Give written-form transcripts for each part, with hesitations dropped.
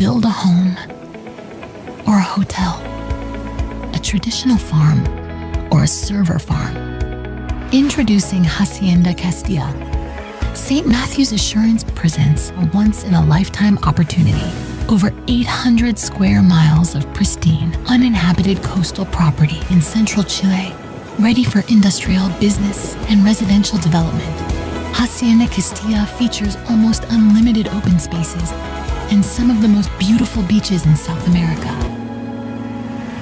build a home or a hotel, a traditional farm or a server farm. Introducing Hacienda Castilla. St. Matthew's Assurance presents a once-in-a-lifetime opportunity. Over 800 square miles of pristine, uninhabited coastal property in central Chile, ready for industrial, business, and residential development. Hacienda Castilla features almost unlimited open spaces and some of the most beautiful beaches in South America.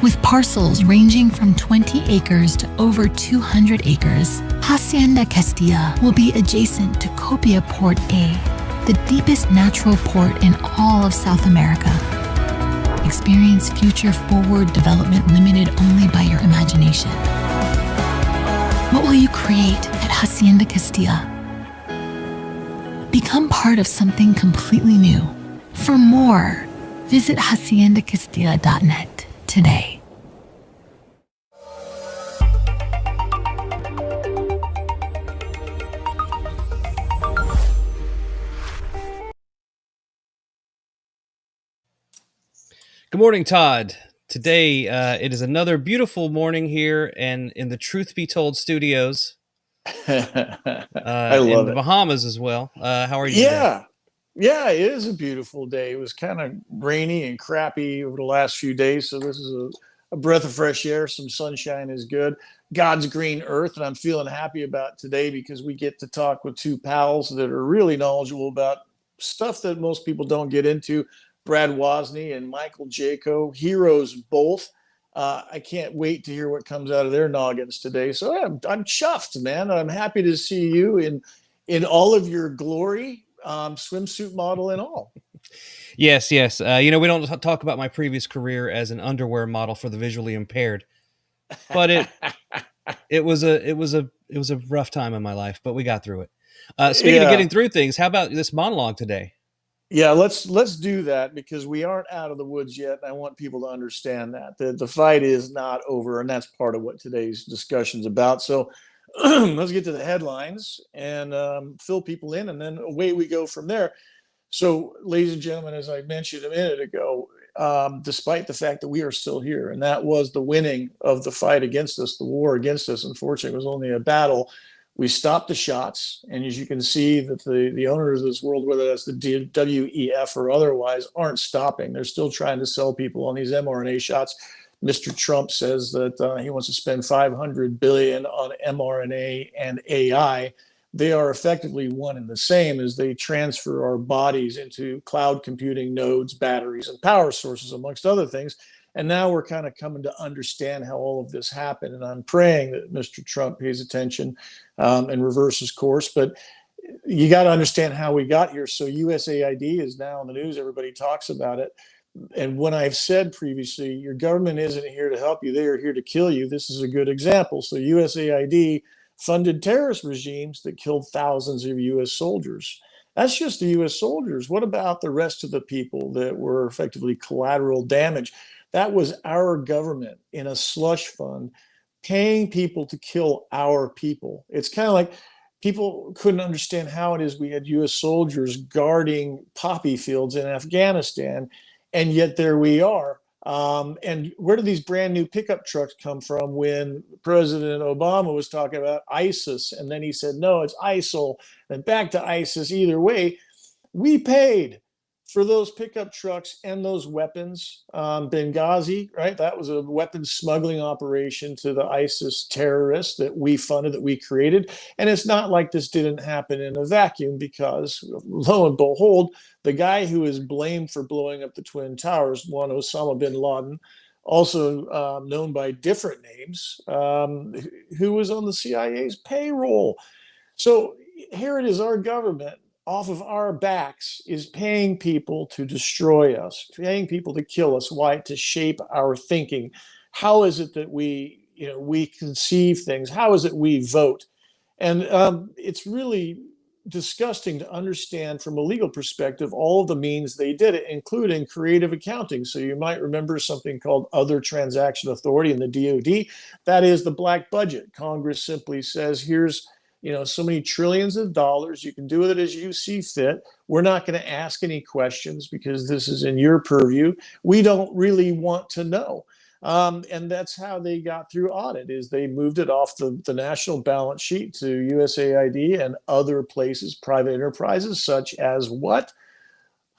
With parcels ranging from 20 acres to over 200 acres, Hacienda Castilla will be adjacent to Copia Port A, the deepest natural port in all of South America. Experience future-forward development limited only by your imagination. What will you create at Hacienda Castilla? Become part of something completely new. For more, visit haciendacastilla.net today. Good morning, Todd. Today, it is another beautiful morning here and in the Truth Be Told studios. I love in the it. Bahamas as well. How are you today? Yeah, it is a beautiful day. It was kind of rainy and crappy over the last few days, so this is a breath of fresh air. Some sunshine is good. God's green earth, and I'm feeling happy about today because we get to talk with two pals that are really knowledgeable about stuff that most people don't get into. Brad Wozny and Michael Jaco, heroes both. I can't wait to hear what comes out of their noggins today. So I'm chuffed, man. I'm happy to see you in all of your glory, swimsuit model and all. Yes. We don't talk about my previous career as an underwear model for the visually impaired, but it was a rough time in my life, but we got through it. Speaking of getting through things, how about this monologue today? Yeah, let's do that because we aren't out of the woods yet. And I want people to understand that the fight is not over, and that's part of what today's discussion is about. So let's get to the headlines and fill people in, and then away we go from there. So, ladies and gentlemen, as I mentioned a minute ago, despite the fact that we are still here, and that was the winning of the fight against us, the war against us, unfortunately, was only a battle. We stopped the shots, and as you can see, that the owners of this world, whether that's the WEF or otherwise, aren't stopping. They're still trying to sell people on these mRNA shots. Mr. Trump says that he wants to spend $500 billion on mRNA and AI. They are effectively one and the same as they transfer our bodies into cloud computing nodes, batteries, and power sources, amongst other things. And now we're kind of coming to understand how all of this happened. And I'm praying that Mr. Trump pays attention and reverses course. But you got to understand how we got here. So USAID is now in the news. Everybody talks about it. And when I've said previously, your government isn't here to help you. They are here to kill you. This is a good example. So USAID funded terrorist regimes that killed thousands of U.S. soldiers. That's just the U.S. soldiers. What about the rest of the people that were effectively collateral damage? That was our government in a slush fund paying people to kill our people. It's kind of like people couldn't understand how it is we had U.S. soldiers guarding poppy fields in Afghanistan, and yet there we are. And where do these brand new pickup trucks come from when President Obama was talking about ISIS? And then he said, no, it's ISIL, and back to ISIS. Either way, we paid for those pickup trucks and those weapons. Benghazi, right? That was a weapons smuggling operation to the ISIS terrorists that we funded, that we created. And it's not like this didn't happen in a vacuum because, lo and behold, the guy who is blamed for blowing up the Twin Towers, one Osama bin Laden, also known by different names, who was on the CIA's payroll. So here it is, our government off of our backs is paying people to destroy us, paying people to kill us. Why? To shape our thinking. How is it that we conceive things? How is it we vote? And it's really disgusting to understand from a legal perspective all of the means they did it, including creative accounting. So you might remember something called Other Transaction Authority in the DoD. That is the black budget. Congress simply says, here's so many trillions of dollars. You can do with it as you see fit. We're not going to ask any questions because this is in your purview. We don't really want to know. And that's how they got through audit, is they moved it off the national balance sheet to USAID and other places, private enterprises, such as what?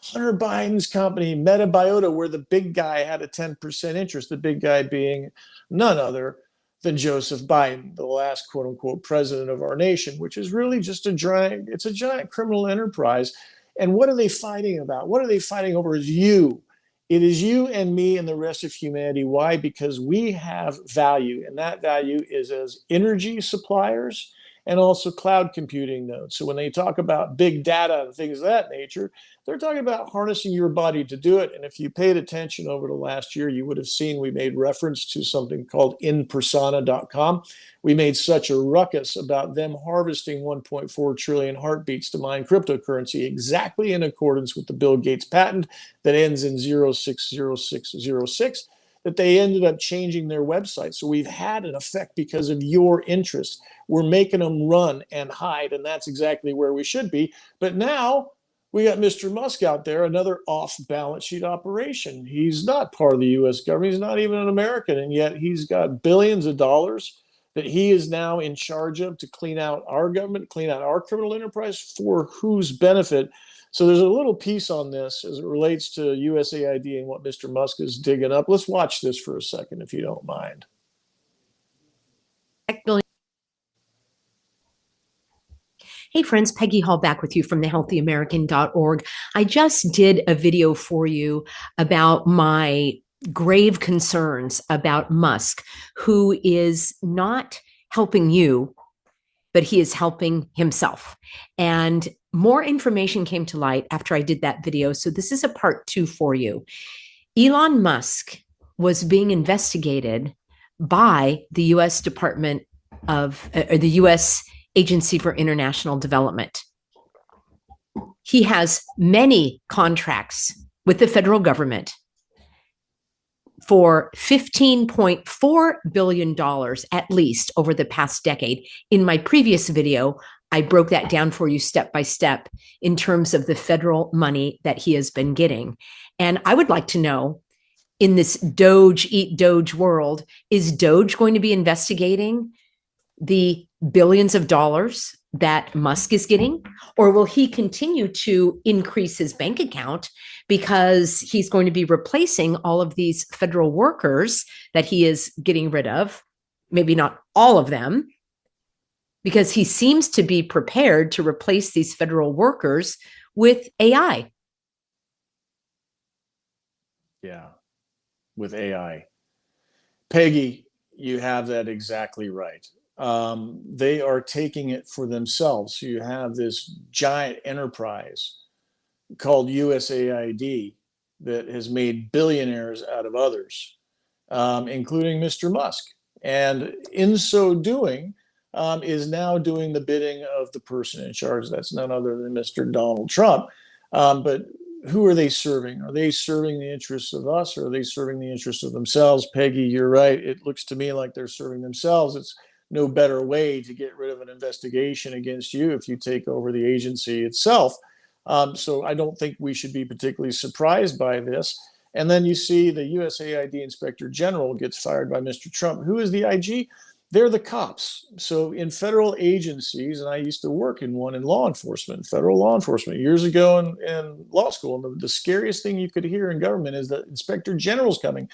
Hunter Biden's company, Metabiota, where the big guy had a 10% interest, the big guy being none other than Joseph Biden, the last quote unquote president of our nation, which is really just a giant criminal enterprise. And what are they fighting about? What are they fighting over? Is you. It is you and me and the rest of humanity. Why? Because we have value, and that value is as energy suppliers and also cloud computing nodes. So when they talk about big data and things of that nature, they're talking about harnessing your body to do it. And if you paid attention over the last year, you would have seen we made reference to something called inpersona.com. We made such a ruckus about them harvesting 1.4 trillion heartbeats to mine cryptocurrency, exactly in accordance with the Bill Gates patent that ends in 060606, that they ended up changing their website. So we've had an effect because of your interest. We're making them run and hide, and that's exactly where we should be. But now we got Mr. Musk out there, another off-balance sheet operation. He's not part of the U.S. government. He's not even an American, and yet he's got billions of dollars that he is now in charge of to clean out our government, clean out our criminal enterprise, for whose benefit. So there's a little piece on this as it relates to USAID and what Mr. Musk is digging up. Let's watch this for a second, if you don't mind. Hey friends, Peggy Hall back with you from thehealthyamerican.org. I just did a video for you about my grave concerns about Musk, who is not helping you, but he is helping himself. And more information came to light after I did that video. So this is a part 2 for you. Elon Musk was being investigated by the U.S. Department of, or the U.S. Agency for International Development. He has many contracts with the federal government for $15.4 billion at least over the past decade. In my previous video, I broke that down for you step by step in terms of the federal money that he has been getting. And I would like to know, in this Doge, eat Doge world, is Doge going to be investigating the billions of dollars that Musk is getting? Or will he continue to increase his bank account because he's going to be replacing all of these federal workers that he is getting rid of? Maybe not all of them, because he seems to be prepared to replace these federal workers with AI. Yeah, with AI. Peggy, you have that exactly right. They are taking it for themselves. So you have this giant enterprise called USAID that has made billionaires out of others, including Mr. Musk. And in so doing, is now doing the bidding of the person in charge. That's none other than Mr. Donald Trump. But who are they serving? Are they serving the interests of us, or are they serving the interests of themselves? Peggy, you're right. It looks to me like they're serving themselves. It's no better way to get rid of an investigation against you if you take over the agency itself. So I don't think we should be particularly surprised by this. And then you see the USAID Inspector General gets fired by Mr. Trump. Who is the IG? They're the cops. So in federal agencies, and I used to work in one in law enforcement, federal law enforcement, years ago in law school, and the scariest thing you could hear in government is that Inspector General's coming.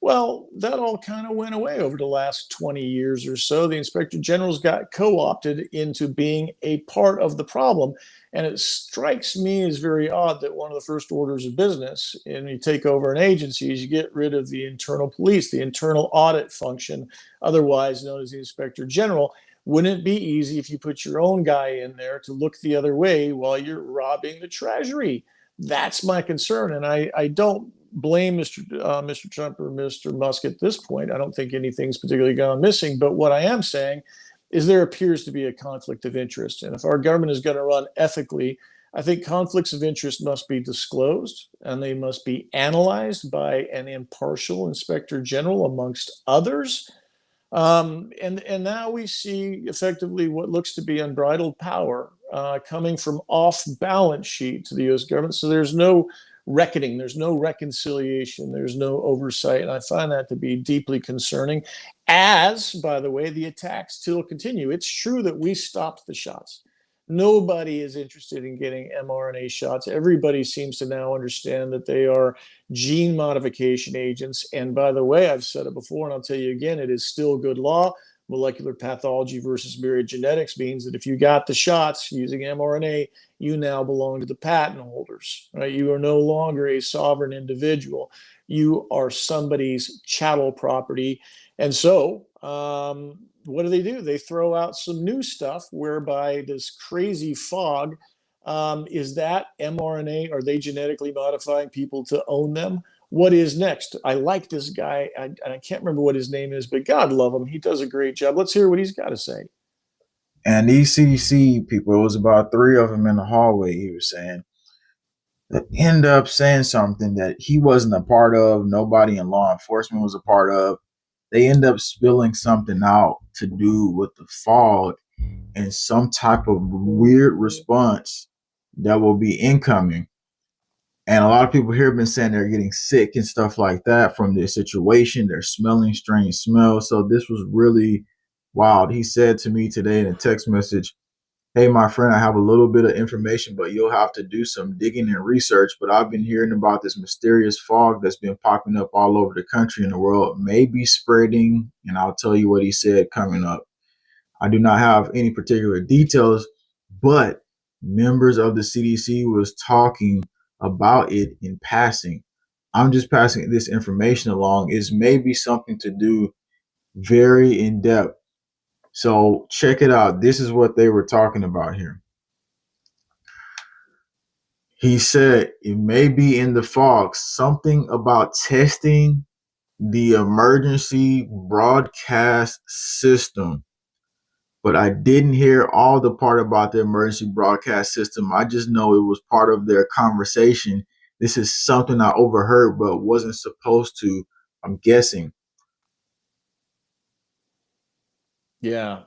Well, that all kind of went away over the last 20 years or so. The Inspector Generals got co-opted into being a part of the problem. And it strikes me as very odd that one of the first orders of business, and you take over an agency, is you get rid of the internal police, the internal audit function, otherwise known as the Inspector General. Wouldn't it be easy if you put your own guy in there to look the other way while you're robbing the Treasury? That's my concern. And I don't blame Mr. Trump or Mr. Musk at this point. I don't think anything's particularly gone missing. But what I am saying is there appears to be a conflict of interest. And if our government is going to run ethically, I think conflicts of interest must be disclosed, and they must be analyzed by an impartial inspector general amongst others. And now we see effectively what looks to be unbridled power coming from off balance sheet to the U.S. government. So there's no reckoning, there's no reconciliation, there's no oversight. And I find that to be deeply concerning. As, by the way, the attacks still continue. It's true that we stopped the shots. Nobody is interested in getting mRNA shots. Everybody seems to now understand that they are gene modification agents. And by the way, I've said it before, and I'll tell you again, it is still good law. Molecular pathology versus myriad genetics means that if you got the shots using mRNA, you now belong to the patent holders, right? You are no longer a sovereign individual. You are somebody's chattel property. And so, what do? They throw out some new stuff whereby this crazy fog, is that mRNA? Are they genetically modifying people to own them? What is next? I like this guy. I can't remember what his name is, but God love him. He does a great job. Let's hear what he's got to say. And these CDC people, it was about 3 of them in the hallway, he was saying, that end up saying something that he wasn't a part of, nobody in law enforcement was a part of. They end up spilling something out to do with the fog and some type of weird response that will be incoming. And a lot of people here have been saying they're getting sick and stuff like that from this situation. They're smelling strange smells. So this was really wild. He said to me today in a text message, "Hey, my friend, I have a little bit of information, but you'll have to do some digging and research. But I've been hearing about this mysterious fog that's been popping up all over the country and the world, may be spreading." And I'll tell you what he said coming up. I do not have any particular details, but members of the CDC was talking about it in passing. I'm just passing this information along. It's maybe something to do very in depth. So check it out. This is what they were talking about here. He said it may be in the fog, something about testing the emergency broadcast system. But I didn't hear all the part about the emergency broadcast system. I just know it was part of their conversation. This is something I overheard, but wasn't supposed to, I'm guessing. Yeah.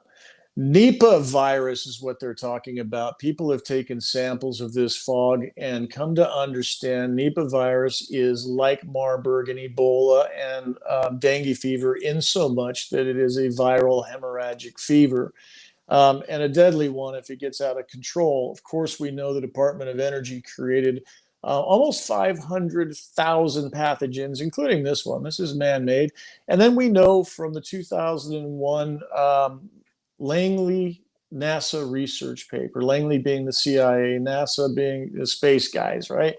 Nipah virus is what they're talking about. People have taken samples of this fog and come to understand Nipah virus is like Marburg and Ebola and dengue fever in so much that it is a viral hemorrhagic fever. And a deadly one if it gets out of control. Of course, we know the Department of Energy created almost 500,000 pathogens, including this one. This is man-made. And then we know from the 2001 Langley NASA research paper, Langley being the CIA, NASA being the space guys, right?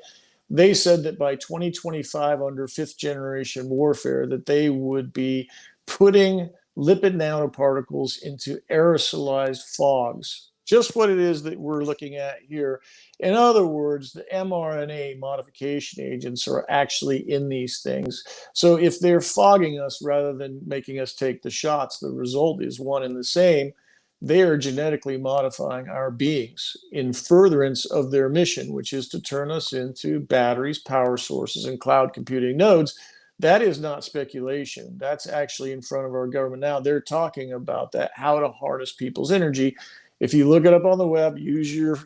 They said that by 2025, under fifth generation warfare, that they would be putting lipid nanoparticles into aerosolized fogs. Just what it is that we're looking at here. In other words, the mRNA modification agents are actually in these things. So if they're fogging us rather than making us take the shots, the result is one and the same. They are genetically modifying our beings in furtherance of their mission, which is to turn us into batteries, power sources, and cloud computing nodes. That is not speculation. That's actually in front of our government now. They're talking about that, how to harness people's energy. If you look it up on the web, use your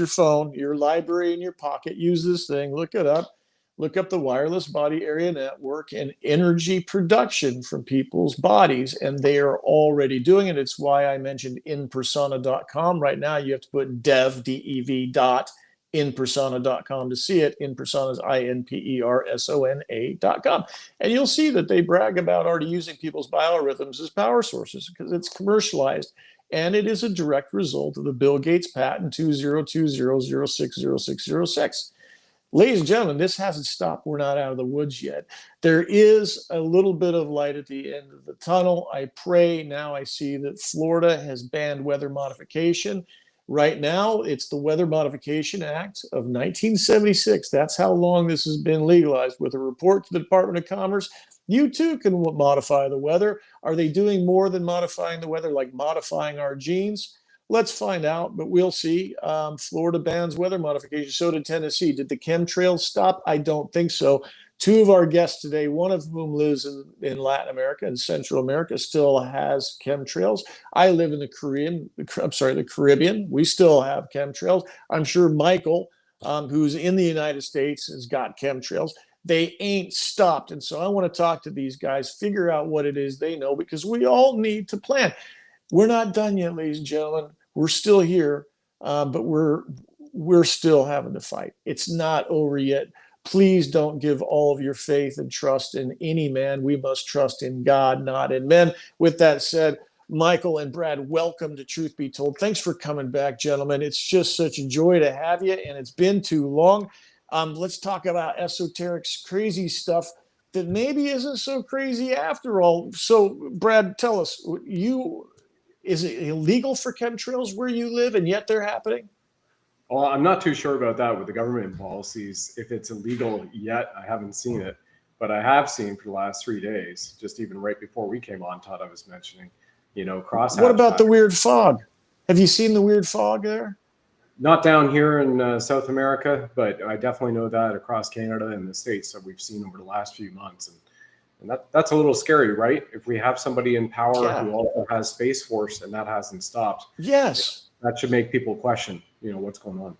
phone, your library in your pocket, use this thing, look it up. Look up the wireless body area network and energy production from people's bodies, and they are already doing it. It's why I mentioned inpersona.com. Right now, you have to put dev, D-E-V, inpersona.com to see it. Inpersona is INPERSONA.com. And you'll see that they brag about already using people's biorhythms as power sources because it's commercialized. And it is a direct result of the Bill Gates patent 20200600606. Ladies and gentlemen, this hasn't stopped. We're not out of the woods yet. There is a little bit of light at the end of the tunnel. I pray now I see that Florida has banned weather modification. Right now, it's the Weather Modification Act of 1976. That's how long this has been legalized. With a report to the Department of Commerce, you too can modify the weather. Are they doing more than modifying the weather, like modifying our genes? Let's find out, but we'll see. Florida bans weather modification. So did Tennessee. Did the chemtrails stop? I don't think so. Two of our guests today, one of whom lives in Latin America and Central America, still has chemtrails. I live in the Caribbean. We still have chemtrails. I'm sure Michael, who's in the United States, has got chemtrails. They ain't stopped. And so I want to talk to these guys, figure out what it is they know, because we all need to plan. We're not done yet, ladies and gentlemen. We're still here, but we're still having to fight. It's not over yet. Please don't give all of your faith and trust in any man. We must trust in God, not in men. With that said, Michael and Brad, welcome to Truth Be Told. Thanks for coming back, gentlemen. It's just such a joy to have you, and it's been too long. Let's talk about esoterics, crazy stuff that maybe isn't so crazy after all. So, Brad, tell us, is it illegal for chemtrails where you live, and yet they're happening? Well, I'm not too sure about that with the government policies. If it's illegal yet, I haven't seen it. But I have seen for the last 3 days, just even right before we came on, Todd, I was mentioning, crosshatch. What about the weird fog? Have you seen the weird fog there? Not down here in South America, but I definitely know that across Canada and the States that we've seen over the last few months. And that's a little scary, right? If we have somebody in power who also has Space Force and that hasn't stopped. Yes. That should make people question, what's going on.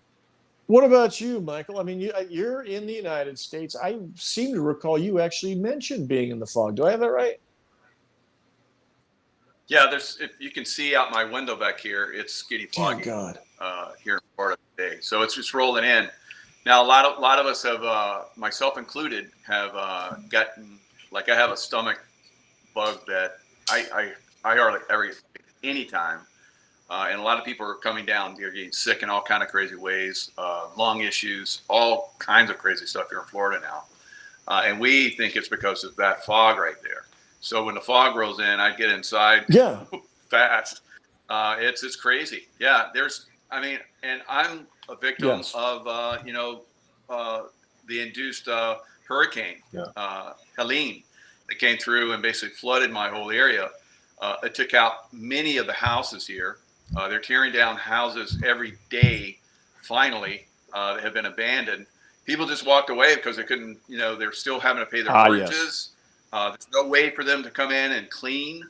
What about you, Michael? I mean, you're in the United States. I seem to recall you actually mentioned being in the fog. Do I have that right? Yeah, if you can see out my window back here, it's skitty foggy. Dear God. Here in Florida today. So it's just rolling in. Now, a lot of us have, myself included, have gotten, like I have a stomach bug that I hardly ever get anytime. And a lot of people are coming down. They're getting sick in all kind of crazy ways, lung issues, all kinds of crazy stuff here in Florida now. And we think it's because of that fog right there. So when the fog rolls in, I get inside fast. It's crazy. Yeah, and I'm a victim of, the induced hurricane, Helene, that came through and basically flooded my whole area. It took out many of the houses here. They're tearing down houses every day, finally, that have been abandoned. People just walked away because they couldn't, they're still having to pay their mortgages. There's no way for them to come in and clean.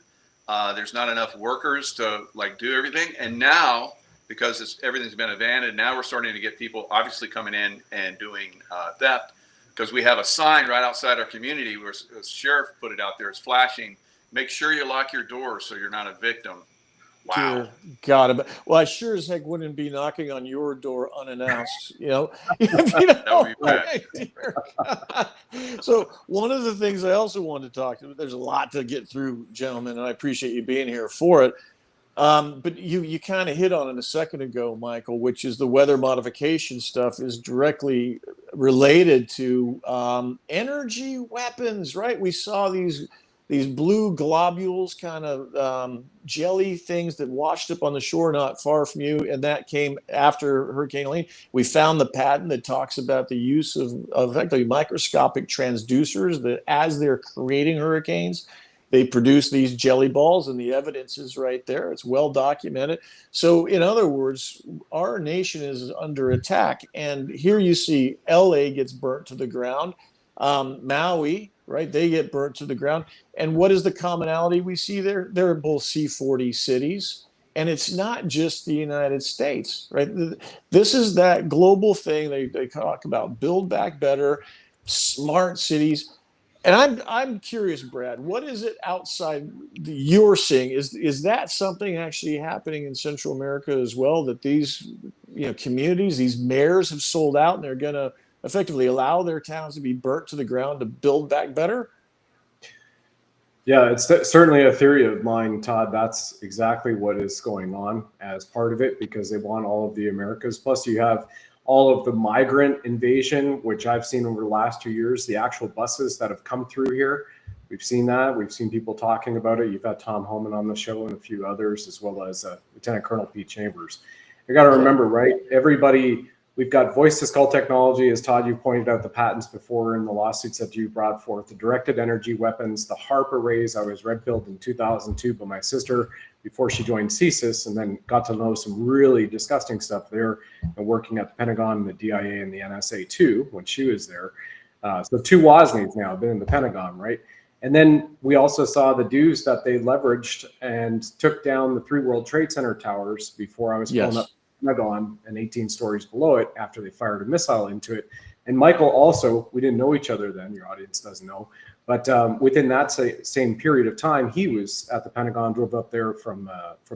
There's not enough workers to do everything. And now, because everything's been abandoned, now we're starting to get people obviously coming in and doing theft, because we have a sign right outside our community where the sheriff put it out there. It's flashing. Make sure you lock your doors so you're not a victim. Wow. Dear God. Well, I sure as heck wouldn't be knocking on your door unannounced, That would be bad. Dear God. So one of the things I also wanted to talk to, there's a lot to get through, gentlemen, and I appreciate you being here for it. But you kind of hit on it a second ago, Michael, which is the weather modification stuff is directly related to energy weapons, right? We saw these blue globules, kind of jelly things that washed up on the shore not far from you, and that came after Hurricane Helene. We found the patent that talks about the use of effectively microscopic transducers that, as they're creating hurricanes, they produce these jelly balls, and the evidence is right there. It's well documented. So, in other words, our nation is under attack, and here you see LA gets burnt to the ground, Maui, right? They get burnt to the ground. And what is the commonality we see there? They're both C40 cities. And it's not just the United States, right? This is that global thing. They talk about build back better, smart cities. And I'm curious, Brad, what is it outside you're seeing? Is that something actually happening in Central America as well, that these communities, these mayors have sold out and they're going to effectively allow their towns to be burnt to the ground to build back better? Yeah, it's certainly a theory of mine, Todd. That's exactly what is going on as part of it, because they want all of the Americas. Plus, you have all of the migrant invasion, which I've seen over the last 2 years, the actual buses that have come through here. We've seen that. We've seen people talking about it. You've had Tom Homan on the show and a few others, as well as Lieutenant Colonel Pete Chambers. You got to remember, right? Everybody, we've got voice-to-skull technology, as Todd, you pointed out the patents before in the lawsuits that you brought forth, the directed energy weapons, the HARP arrays. I was red-pilled in 2002 by my sister before she joined CSIS, and then got to know some really disgusting stuff there, and working at the Pentagon, the DIA, and the NSA too when she was there. So 2 Woznys now have been in the Pentagon, right? And then we also saw the dues that they leveraged and took down the 3 World Trade Center towers before I was blown up the Pentagon and 18 stories below it after they fired a missile into it. And Michael also, we didn't know each other then, your audience doesn't know, but within that same period of time, he was at the Pentagon, drove up there from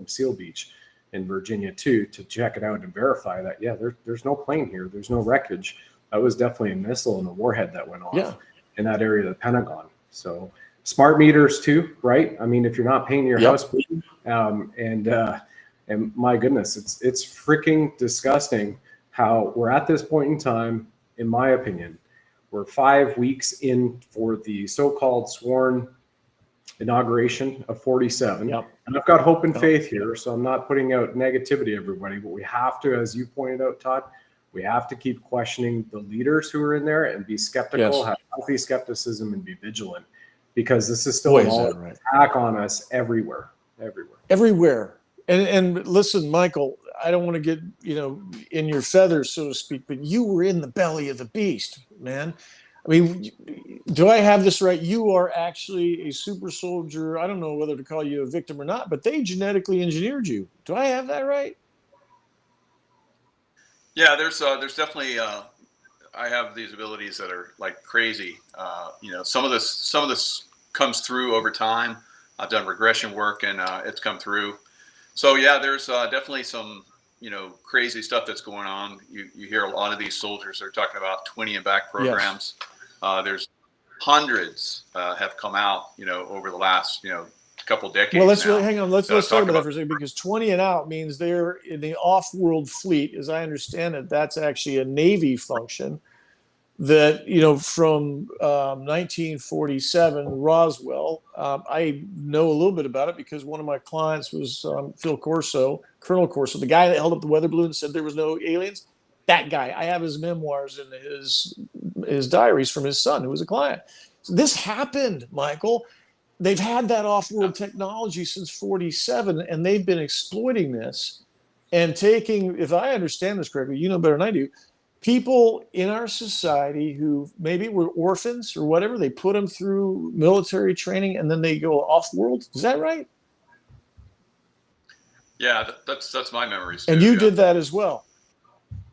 Seal Beach in Virginia too, to check it out and verify that, yeah, there's no plane here, there's no wreckage. That was definitely a missile and a warhead that went off in that area of the Pentagon. So smart meters too, right? I mean, if you're not paying your house bill, and my goodness, it's freaking disgusting how we're at this point in time. In my opinion, we're 5 weeks in for the so-called sworn inauguration of 47. And I've got hope and faith here, so I'm not putting out negativity, everybody, but we have to, as you pointed out, Todd, we have to keep questioning the leaders who are in there and be skeptical, have healthy skepticism, and be vigilant, because this is still an attack on us everywhere. And listen, Michael, I don't want to get, in your feathers, so to speak, but you were in the belly of the beast, man. I mean, do I have this right? You are actually a super soldier. I don't know whether to call you a victim or not, but they genetically engineered you. Do I have that right? Yeah, there's definitely I have these abilities that are like crazy. Some of this comes through over time. I've done regression work and it's come through. So yeah, there's definitely some crazy stuff that's going on. You hear a lot of these soldiers are talking about 20 and back programs. There's hundreds have come out over the last couple decades. Well, let's hang on. Let's talk about that for a second, because 20 and out means they're in the off-world fleet. As I understand it, that's actually a Navy function that, from 1947, Roswell. I know a little bit about it because one of my clients was Colonel Corso, the guy that held up the weather balloon and said there was no aliens. That guy. I have his memoirs and his diaries from his son, who was a client. So this happened, Michael. They've had that off-world technology since 47, and they've been exploiting this and taking, if I understand this correctly, you know better than I do, people in our society who maybe were orphans or whatever, they put them through military training and then they go off-world. Is that right? Yeah, that's my memories. And you did that as well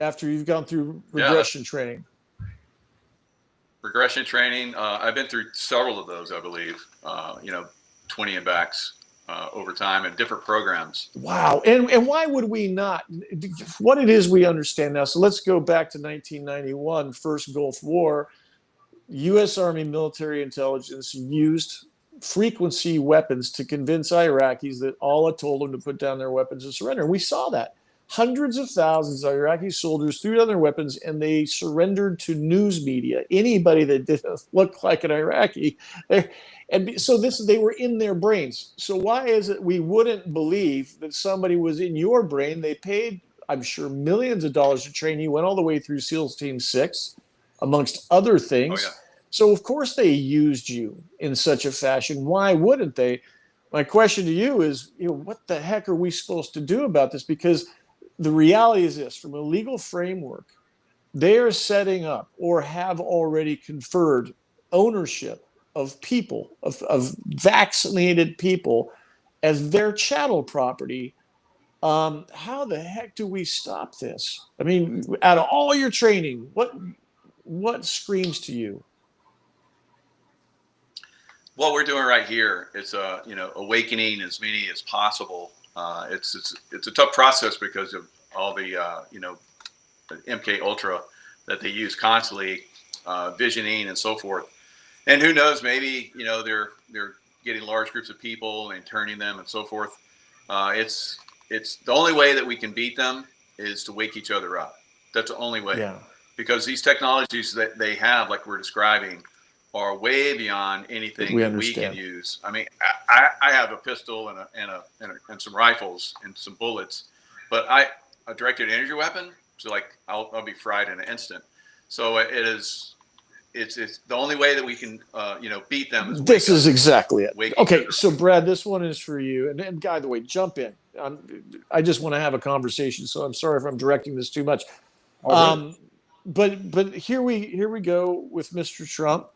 after you've gone through regression training. Regression training. I've been through several of those, I believe. 20 and backs over time in different programs. Wow. And why would we not? What it is we understand now. So let's go back to 1991, first Gulf War. U.S. Army military intelligence used frequency weapons to convince Iraqis that Allah told them to put down their weapons and surrender. And we saw that. Hundreds of thousands of Iraqi soldiers threw down their weapons and they surrendered to news media. Anybody that didn't look like an Iraqi. And so they were in their brains. So why is it we wouldn't believe that somebody was in your brain? They paid, I'm sure, millions of dollars to train you, went all the way through SEALs Team 6, amongst other things. Oh, yeah. So of course they used you in such a fashion. Why wouldn't they? My question to you is, what the heck are we supposed to do about this? Because the reality is this: from a legal framework, they are setting up or have already conferred ownership of people, of vaccinated people, as their chattel property. How the heck do we stop this? I mean, out of all your training, what screams to you? What we're doing right here is awakening as many as possible. It's a tough process because of all the MK Ultra that they use constantly, visioning and so forth. And who knows, maybe they're getting large groups of people and turning them and so forth. It's the only way that we can beat them is to wake each other up. That's the only way. Yeah. Because these technologies that they have, like we're describing, are way beyond anything that we can use. I mean, I have a pistol and some rifles and some bullets, but a directed energy weapon, so like I'll be fried in an instant. So it's the only way that we can beat them. This is exactly it. Okay, so Brad, this one is for you. And by the way, jump in. I just want to have a conversation, so I'm sorry if I'm directing this too much. but here we go with Mr. Trump.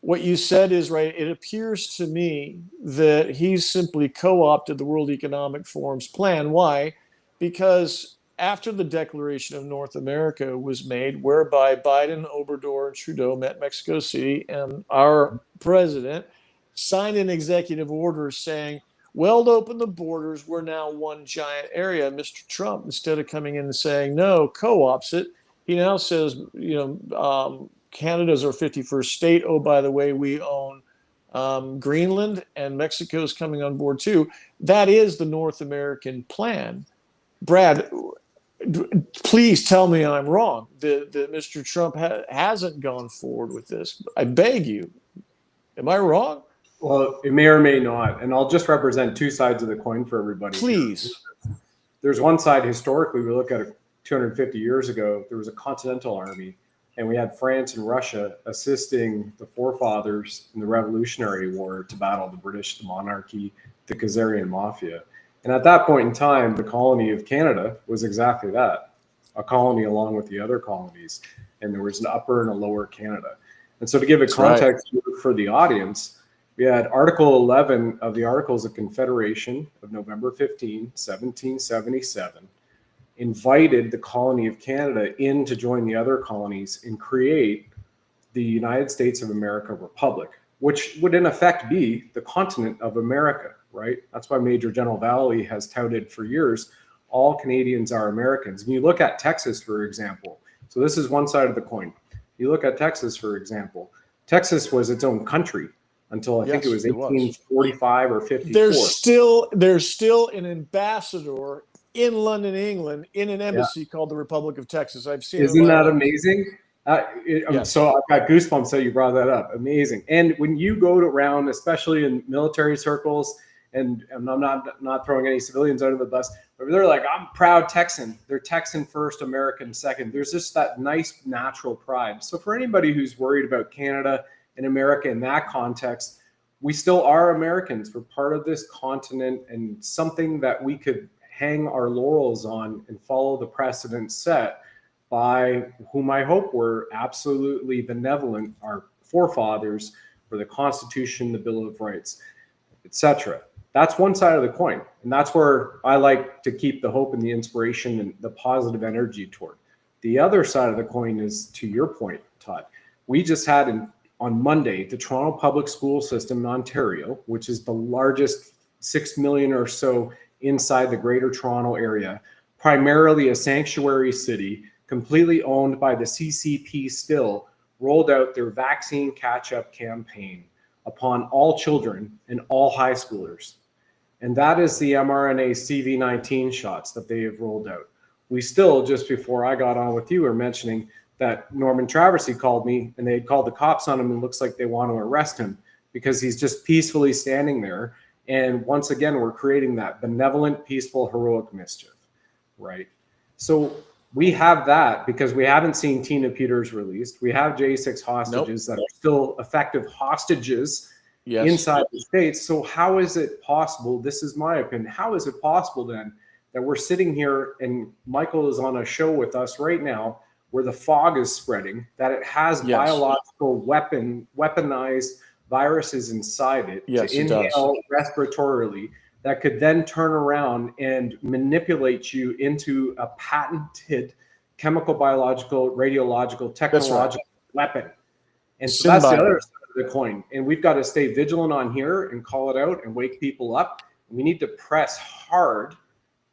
What you said is right. It appears to me that he's simply co-opted the World Economic Forum's plan. Why? Because after the Declaration of North America was made, whereby Biden, Obrador, and Trudeau met Mexico City, and our president signed an executive order saying, well, to open the borders, we're now one giant area. Mr. Trump, instead of coming in and saying, no, co-ops it, he now says, Canada's our 51st state. Oh, by the way, we own Greenland, and Mexico's coming on board too. That is the North American plan. Brad, please tell me I'm wrong, that Mr. Trump hasn't gone forward with this. I beg you. Am I wrong? Well, it may or may not. And I'll just represent two sides of the coin for everybody. Please. There's one side, historically, we look at it 250 years ago, there was a continental army, and we had France and Russia assisting the forefathers in the Revolutionary War to battle the British, the monarchy, the Khazarian mafia. And at that point in time, the colony of Canada was exactly that, a colony along with the other colonies. And there was an upper and a lower Canada. And so to give a context for the audience, we had Article 11 of the Articles of Confederation of November 15, 1777, invited the colony of Canada in to join the other colonies and create the United States of America Republic, which would in effect be the continent of America, right? That's why Major General Valley has touted for years, all Canadians are Americans. And you look at Texas, for example. So this is one side of the coin. You look at Texas, for example. Texas was its own country until I think it was 1845 or 54. There's still an ambassador in London, England, in an embassy called the Republic of Texas. I've seen. Isn't that amazing? So I've got goosebumps that you brought that up. Amazing. And when you go around, especially in military circles, and I'm not throwing any civilians under the bus, but they're like, I'm proud Texan. They're Texan first, American second. There's just that nice natural pride. So for anybody who's worried about Canada and America in that context, we still are Americans. We're part of this continent, and something that we could hang our laurels on and follow the precedent set by whom I hope were absolutely benevolent, our forefathers, for the Constitution, the Bill of Rights, etc. That's one side of the coin. And that's where I like to keep the hope and the inspiration and the positive energy toward. The other side of the coin is, to your point, Todd, we just had on Monday, the Toronto Public School System in Ontario, which is the largest 6 million or so inside the Greater Toronto Area, primarily a sanctuary city, completely owned by the CCP still, rolled out their vaccine catch-up campaign upon all children and all high schoolers. And that is the mRNA CV19 shots that they have rolled out. We still, just before I got on with you, were mentioning that Norman Traversy called me and they had called the cops on him, and it looks like they want to arrest him because he's just peacefully standing there. And once again, we're creating that benevolent, peaceful, heroic mischief, right? So we have that because we haven't seen Tina Peters released. We have J6 hostages that are still effective hostages inside the States. So how is it possible, this is my opinion, how is it possible then that we're sitting here and Michael is on a show with us right now where the fog is spreading, that it has biological weaponized viruses inside it to inhale respiratorily that could then turn around and manipulate you into a patented chemical, biological, radiological, technological weapon. And so that's the other side of the coin. And we've got to stay vigilant on here and call it out and wake people up. We need to press hard,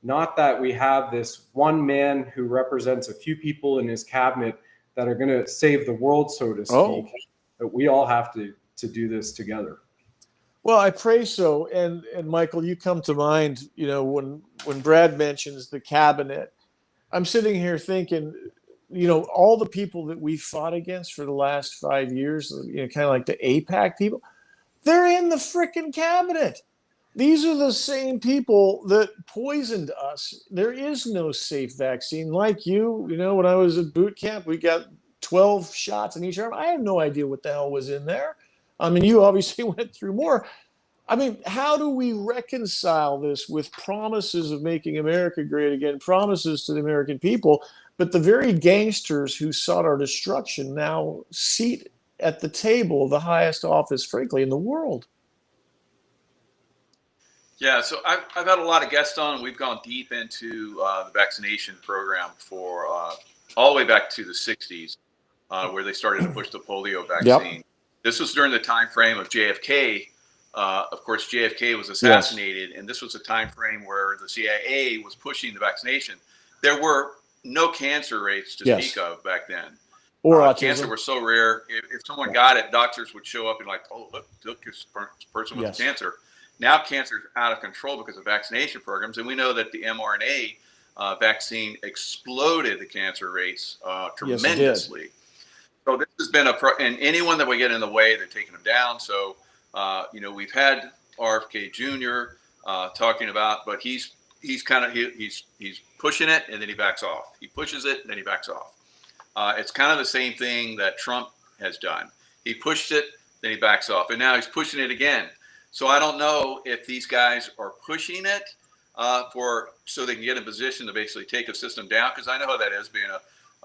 not that we have this one man who represents a few people in his cabinet that are going to save the world, so to speak, but we all have to do this together. Well, I pray so. And Michael, you come to mind, when Brad mentions the cabinet, I'm sitting here thinking, all the people that we fought against for the last 5 years, kind of like the AIPAC people, they're in the frickin' cabinet. These are the same people that poisoned us. There is no safe vaccine. Like you, when I was at boot camp, we got 12 shots in each arm. I have no idea what the hell was in there. I mean, you obviously went through more. I mean, how do we reconcile this with promises of making America great again, promises to the American people, but the very gangsters who sought our destruction now seat at the table of the highest office, frankly, in the world? Yeah, so I've had a lot of guests on, and we've gone deep into the vaccination program for all the way back to the 60s, where they started to push the polio vaccine. Yep. This was during the time frame of JFK. Of course, JFK was assassinated, and this was a time frame where the CIA was pushing the vaccination. There were no cancer rates to speak of back then. Or autism. Cancer was so rare. If someone got it, doctors would show up and like, oh, look, this person with cancer. Now cancer is out of control because of vaccination programs, and we know that the mRNA vaccine exploded the cancer rates tremendously. Yes, so this has been and anyone that we get in the way, they're taking them down. So we've had RFK Jr. Talking about, but he's pushing it and then he backs off. He pushes it and then he backs off. It's kind of the same thing that Trump has done. He pushed it, then he backs off, and now he's pushing it again. So I don't know if these guys are pushing it so they can get in position to basically take a system down, because I know how that is being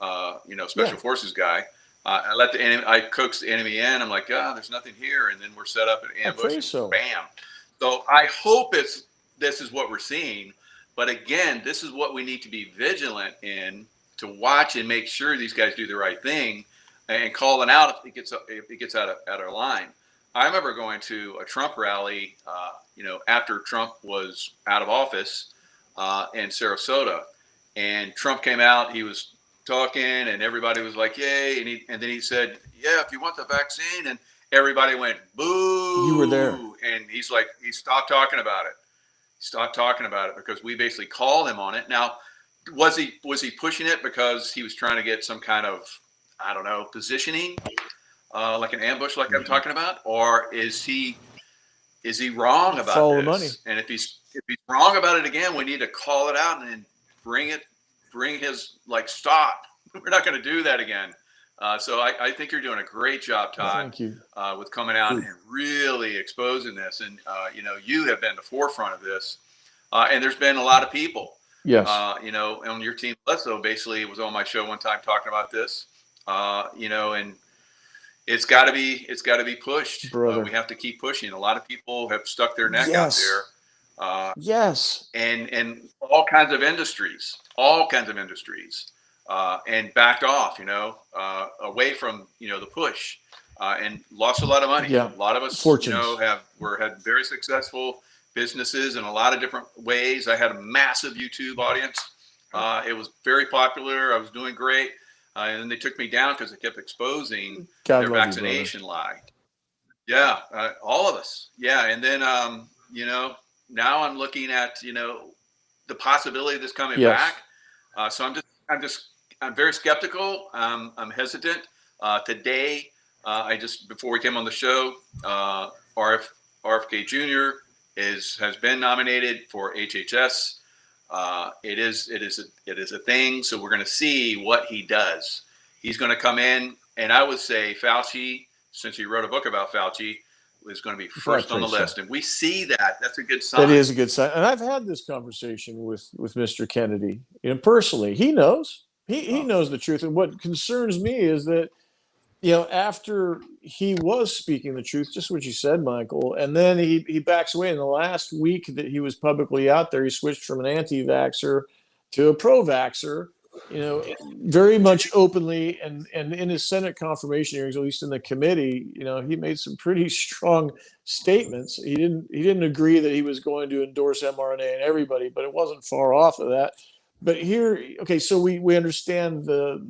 a special forces guy. I coax the enemy in. I'm like, there's nothing here, and then we're set up an ambush. And bam. So I hope this is what we're seeing, but again, this is what we need to be vigilant in, to watch and make sure these guys do the right thing, and call it out if it gets out of line. I remember going to a Trump rally, after Trump was out of office in Sarasota, and Trump came out. He was talking, and everybody was like, "Yay!" And then he said, "Yeah, if you want the vaccine," and everybody went, "Boo!" You were there, and he's like, he stopped talking about it. He stopped talking about it because we basically called him on it. Now, was he pushing it because he was trying to get some kind of, I don't know, positioning? Like an ambush, like I'm talking about, or is he wrong about follow this? The money. And if he's wrong about it again, we need to call it out and then bring his stop. We're not going to do that again. So I think you're doing a great job, Todd. Thank you. With coming out and really exposing this, and you have been the forefront of this, and there's been a lot of people. Yes. On your team, Lesso basically was on my show one time talking about this. And it's got to be pushed. We have to keep pushing. A lot of people have stuck their neck out there. Yes. And all kinds of industries, and backed off, away from, the push, and lost a lot of money. Yeah. A lot of us, had very successful businesses in a lot of different ways. I had a massive YouTube audience. It was very popular. I was doing great. And then they took me down because they kept exposing their vaccination lie. Yeah, all of us. Yeah, and then now I'm looking at the possibility of this coming back. So I'm very skeptical. I'm hesitant. Today, before we came on the show, RFK Jr. has been nominated for HHS. It is a thing. So we're going to see what he does. He's going to come in, and I would say Fauci, since he wrote a book about Fauci, is going to be first on the list. And we see that. That's a good sign. That is a good sign. And I've had this conversation with Mr. Kennedy, personally. He knows. He knows the truth. And what concerns me is that, after he was speaking the truth, just what you said, Michael, and then he backs away. In the last week that he was publicly out there, he switched from an anti-vaxxer to a pro-vaxxer, very much openly. And in his Senate confirmation hearings, at least in the committee, he made some pretty strong statements. He didn't agree that he was going to endorse mRNA in everybody, but it wasn't far off of that. But here, okay, so we understand the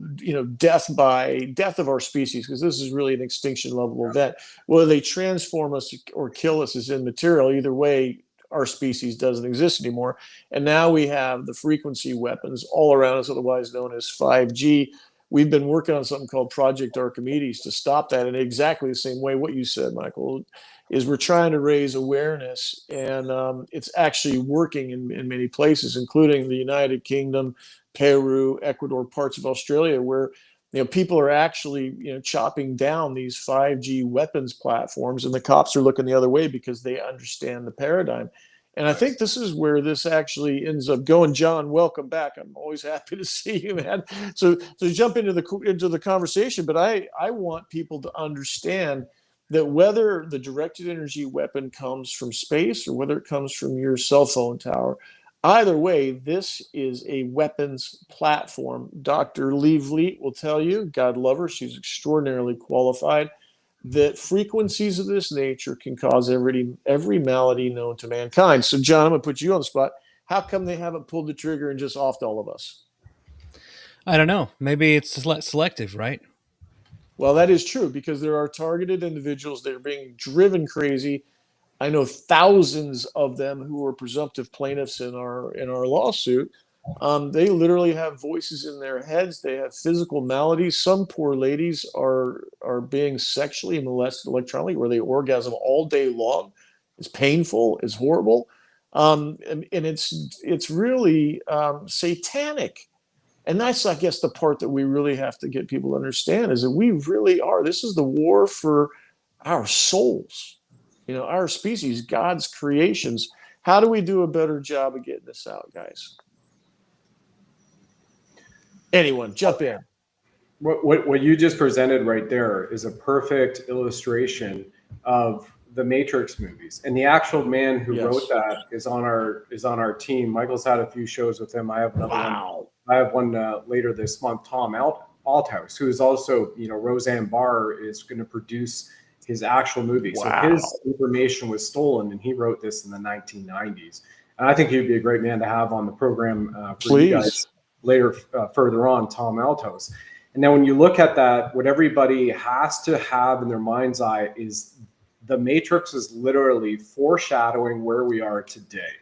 death of our species, because this is really an extinction level event. Whether they transform us or kill us is immaterial. Either way, our species doesn't exist anymore. And now we have the frequency weapons all around us, otherwise known as 5G. We've been working on something called Project Archimedes to stop that in exactly the same way. What you said, Michael, is we're trying to raise awareness, and it's actually working in many places, including the United Kingdom, Peru, Ecuador, parts of Australia, where People are actually, chopping down these 5G weapons platforms, and the cops are looking the other way because they understand the paradigm. And I think this is where this actually ends up going. John, welcome back. I'm always happy to see you, man. So jump into the conversation, but I want people to understand that whether the directed energy weapon comes from space or whether it comes from your cell phone tower, either way, this is a weapons platform. Dr. Lee Vliet will tell you, God love her, she's extraordinarily qualified, that frequencies of this nature can cause every malady known to mankind. So, John, I'm going to put you on the spot. How come they haven't pulled the trigger and just offed all of us? I don't know. Maybe it's selective, right? Well, that is true, because there are targeted individuals that are being driven crazy. I know thousands of them who are presumptive plaintiffs in our lawsuit. They literally have voices in their heads. They have physical maladies. Some poor ladies are being sexually molested electronically, where they orgasm all day long. It's painful. It's horrible, and it's really satanic. And that's, I guess, the part that we really have to get people to understand, is that we really are. This is the war for our souls, our species, God's creations. How do we do a better job of getting this out, guys? Anyone, jump in. What you just presented right there is a perfect illustration of the Matrix movies, and the actual man who wrote that is on our team. Michael's had a few shows with him. I have another one. I have one later this month. Tom Althouse, who is also, Roseanne Barr is going to produce his actual movie. Wow. So his information was stolen, and he wrote this in the 1990s. And I think he'd be a great man to have on the program for you guys later, further on, Tom Althouse. And now when you look at that, what everybody has to have in their mind's eye is the Matrix is literally foreshadowing where we are today,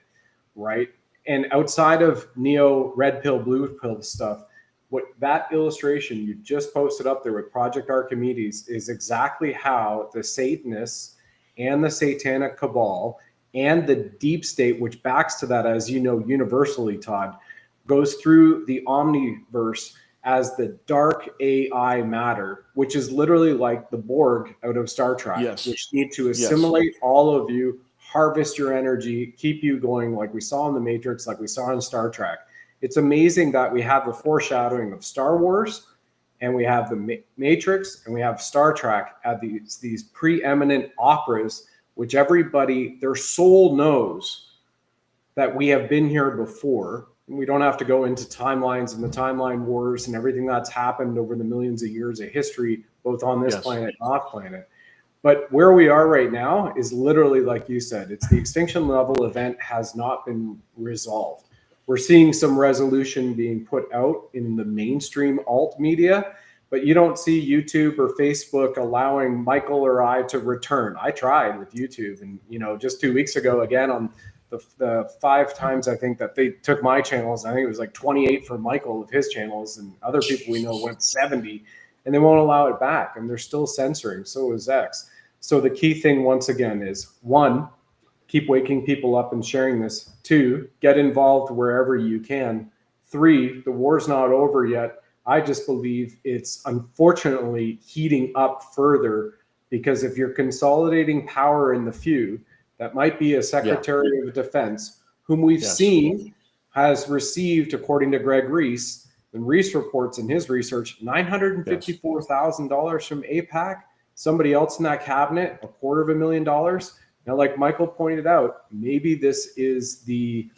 right? And outside of Neo, red pill, blue pill stuff, what that illustration you just posted up there with Project Archimedes is exactly how the Satanists and the Satanic Cabal and the deep state, which backs to that, as you know, universally, Todd, goes through the omniverse as the dark AI matter, which is literally like the Borg out of Star Trek, which need to assimilate all of you, harvest your energy, keep you going, like we saw in the Matrix, like we saw in Star Trek. It's amazing that we have the foreshadowing of Star Wars, and we have the Matrix, and we have Star Trek at these preeminent operas, which everybody, their soul knows that we have been here before. We don't have to go into timelines and the timeline wars and everything that's happened over the millions of years of history, both on this planet and off planet. But where we are right now is literally, like you said, it's the extinction level event has not been resolved. We're seeing some resolution being put out in the mainstream alt media, but you don't see YouTube or Facebook allowing Michael or I to return. I tried with YouTube, and just 2 weeks ago, again, on the 5 times I think that they took my channels, I think it was like 28 for Michael of his channels, and other people we know went 70, and they won't allow it back, and they're still censoring. So is X. So the key thing, once again, is 1, keep waking people up and sharing this. 2, get involved wherever you can. 3, the war's not over yet. I just believe it's unfortunately heating up further, because if you're consolidating power in the few, that might be a Secretary of Defense, whom we've seen has received, according to Greg Reese, and Reese reports in his research, $954,000 from AIPAC. Somebody else in that cabinet, $250,000. Now, like Michael pointed out, maybe this is the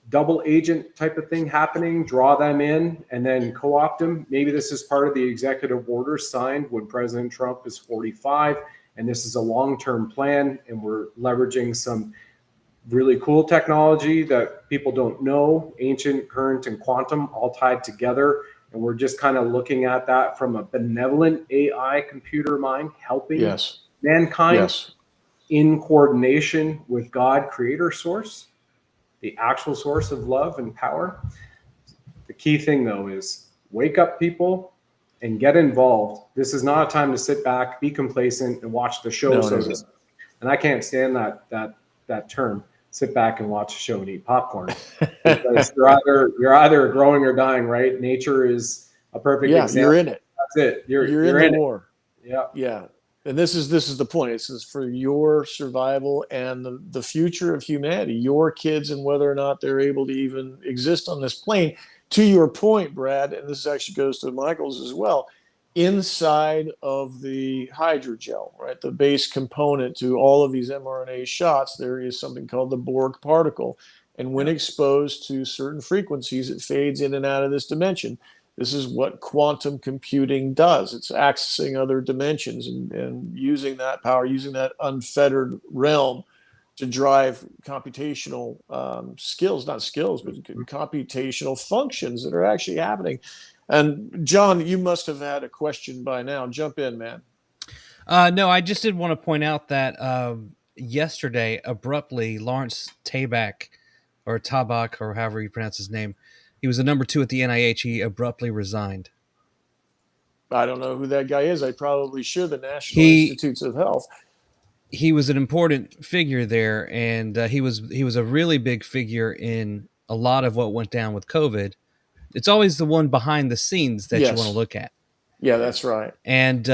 double agent type of thing happening, draw them in and then co-opt them. Maybe this is part of the executive order signed when President Trump is 45. And this is a long-term plan, and we're leveraging some really cool technology that people don't know, ancient, current, and quantum, all tied together. And we're just kind of looking at that from a benevolent AI computer mind, helping mankind in coordination with God, creator source, the actual source of love and power. The key thing, though, is wake up, people, and get involved. This is not a time to sit back, be complacent, and watch the show. And I can't stand that term. Sit back and watch a show and eat popcorn. Because you're either growing or dying, right? Nature is a perfect Yeah, example. you're in it. That's it. You're in the it. war. Yeah. Yeah. And this is the point. It's for your survival and the future of humanity, your kids, and whether or not they're able to even exist on this plane. To your point, Brad, and this actually goes to Michael's as well, inside of the hydrogel, right, the base component to all of these mRNA shots, there is something called the Borg particle. And when exposed to certain frequencies, it fades in and out of this dimension. This is what quantum computing does. It's accessing other dimensions and using that power, using that unfettered realm to drive computational skills, not skills, but computational functions that are actually happening. And John, you must have had a question by now. Jump in, man. No, I just did want to point out that yesterday, abruptly, Lawrence Tabak, or Tabak, or however you pronounce his name, he was the number 2 at the NIH. He abruptly resigned. I don't know who that guy is. I probably should. The National He Institutes of Health. he was an important figure there, and he was a really big figure in a lot of what went down with COVID. It's always the one behind the scenes that you want to look at. Yeah, that's right. And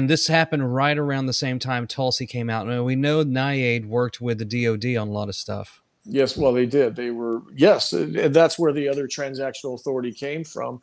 this happened right around the same time Tulsi came out. And we know NIAID worked with the DOD on a lot of stuff. Yes, well, they did. They were, yes, and that's where the other transactional authority came from.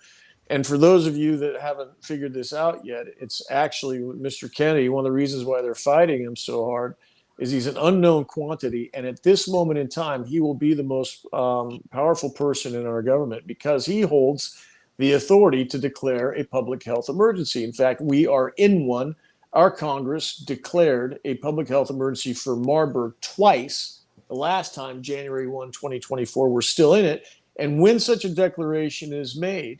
And for those of you that haven't figured this out yet, it's actually Mr. Kennedy. One of the reasons why they're fighting him so hard is he's an unknown quantity. And at this moment in time, he will be the most powerful person in our government because he holds the authority to declare a public health emergency. In fact, we are in one. Our Congress declared a public health emergency for Marburg twice. The last time, January 1, 2024, we're still in it. And when such a declaration is made,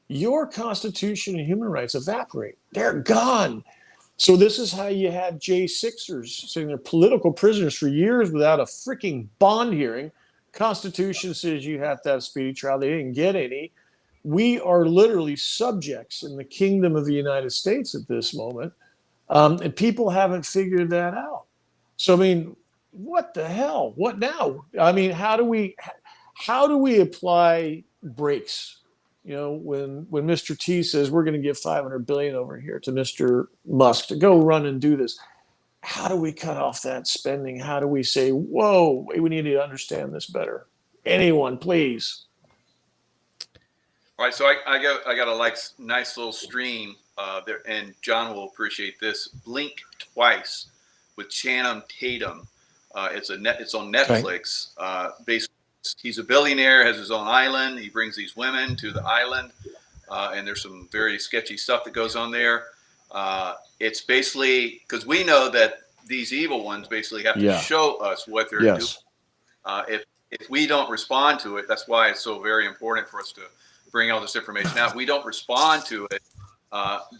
your Constitution and human rights evaporate. They're gone. So this is how you had J6ers sitting there, political prisoners for years without a freaking bond hearing. Constitution says you have to have speedy trial. They didn't get any. We are literally subjects in the kingdom of the United States at this moment. And people haven't figured that out. So, I mean, what the hell? What now? I mean, how do we apply brakes? You know, when Mr. T says we're going to give $500 billion over here to Mr. Musk to go run and do this, how do we cut off that spending? How do we say, whoa, we need to understand this better? Anyone, please. All right, so I got a nice little stream there, and John will appreciate this. Blink Twice with Channing Tatum. It's on Netflix. Okay. Basically, he's a billionaire, has his own island. He brings these women to the island, and there's some very sketchy stuff that goes on there. It's basically because we know that these evil ones basically have to show us what they're doing. If we don't respond to it, that's why it's so very important for us to bring all this information out. If we don't respond to it,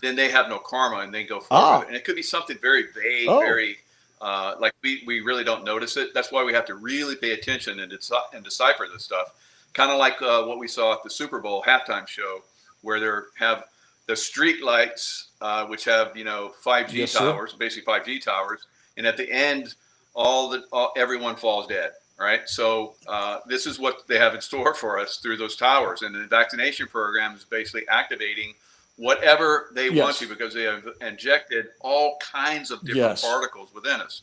then they have no karma and they go forward. And it could be something very vague, very like we really don't notice it. That's why we have to really pay attention and decipher this stuff. Kind of like what we saw at the Super Bowl halftime show, where they have the street lights, which have 5G towers, basically 5G towers, and at the end, everyone falls dead. Right. So this is what they have in store for us through those towers. And the vaccination program is basically activating whatever they want to, because they have injected all kinds of different particles within us.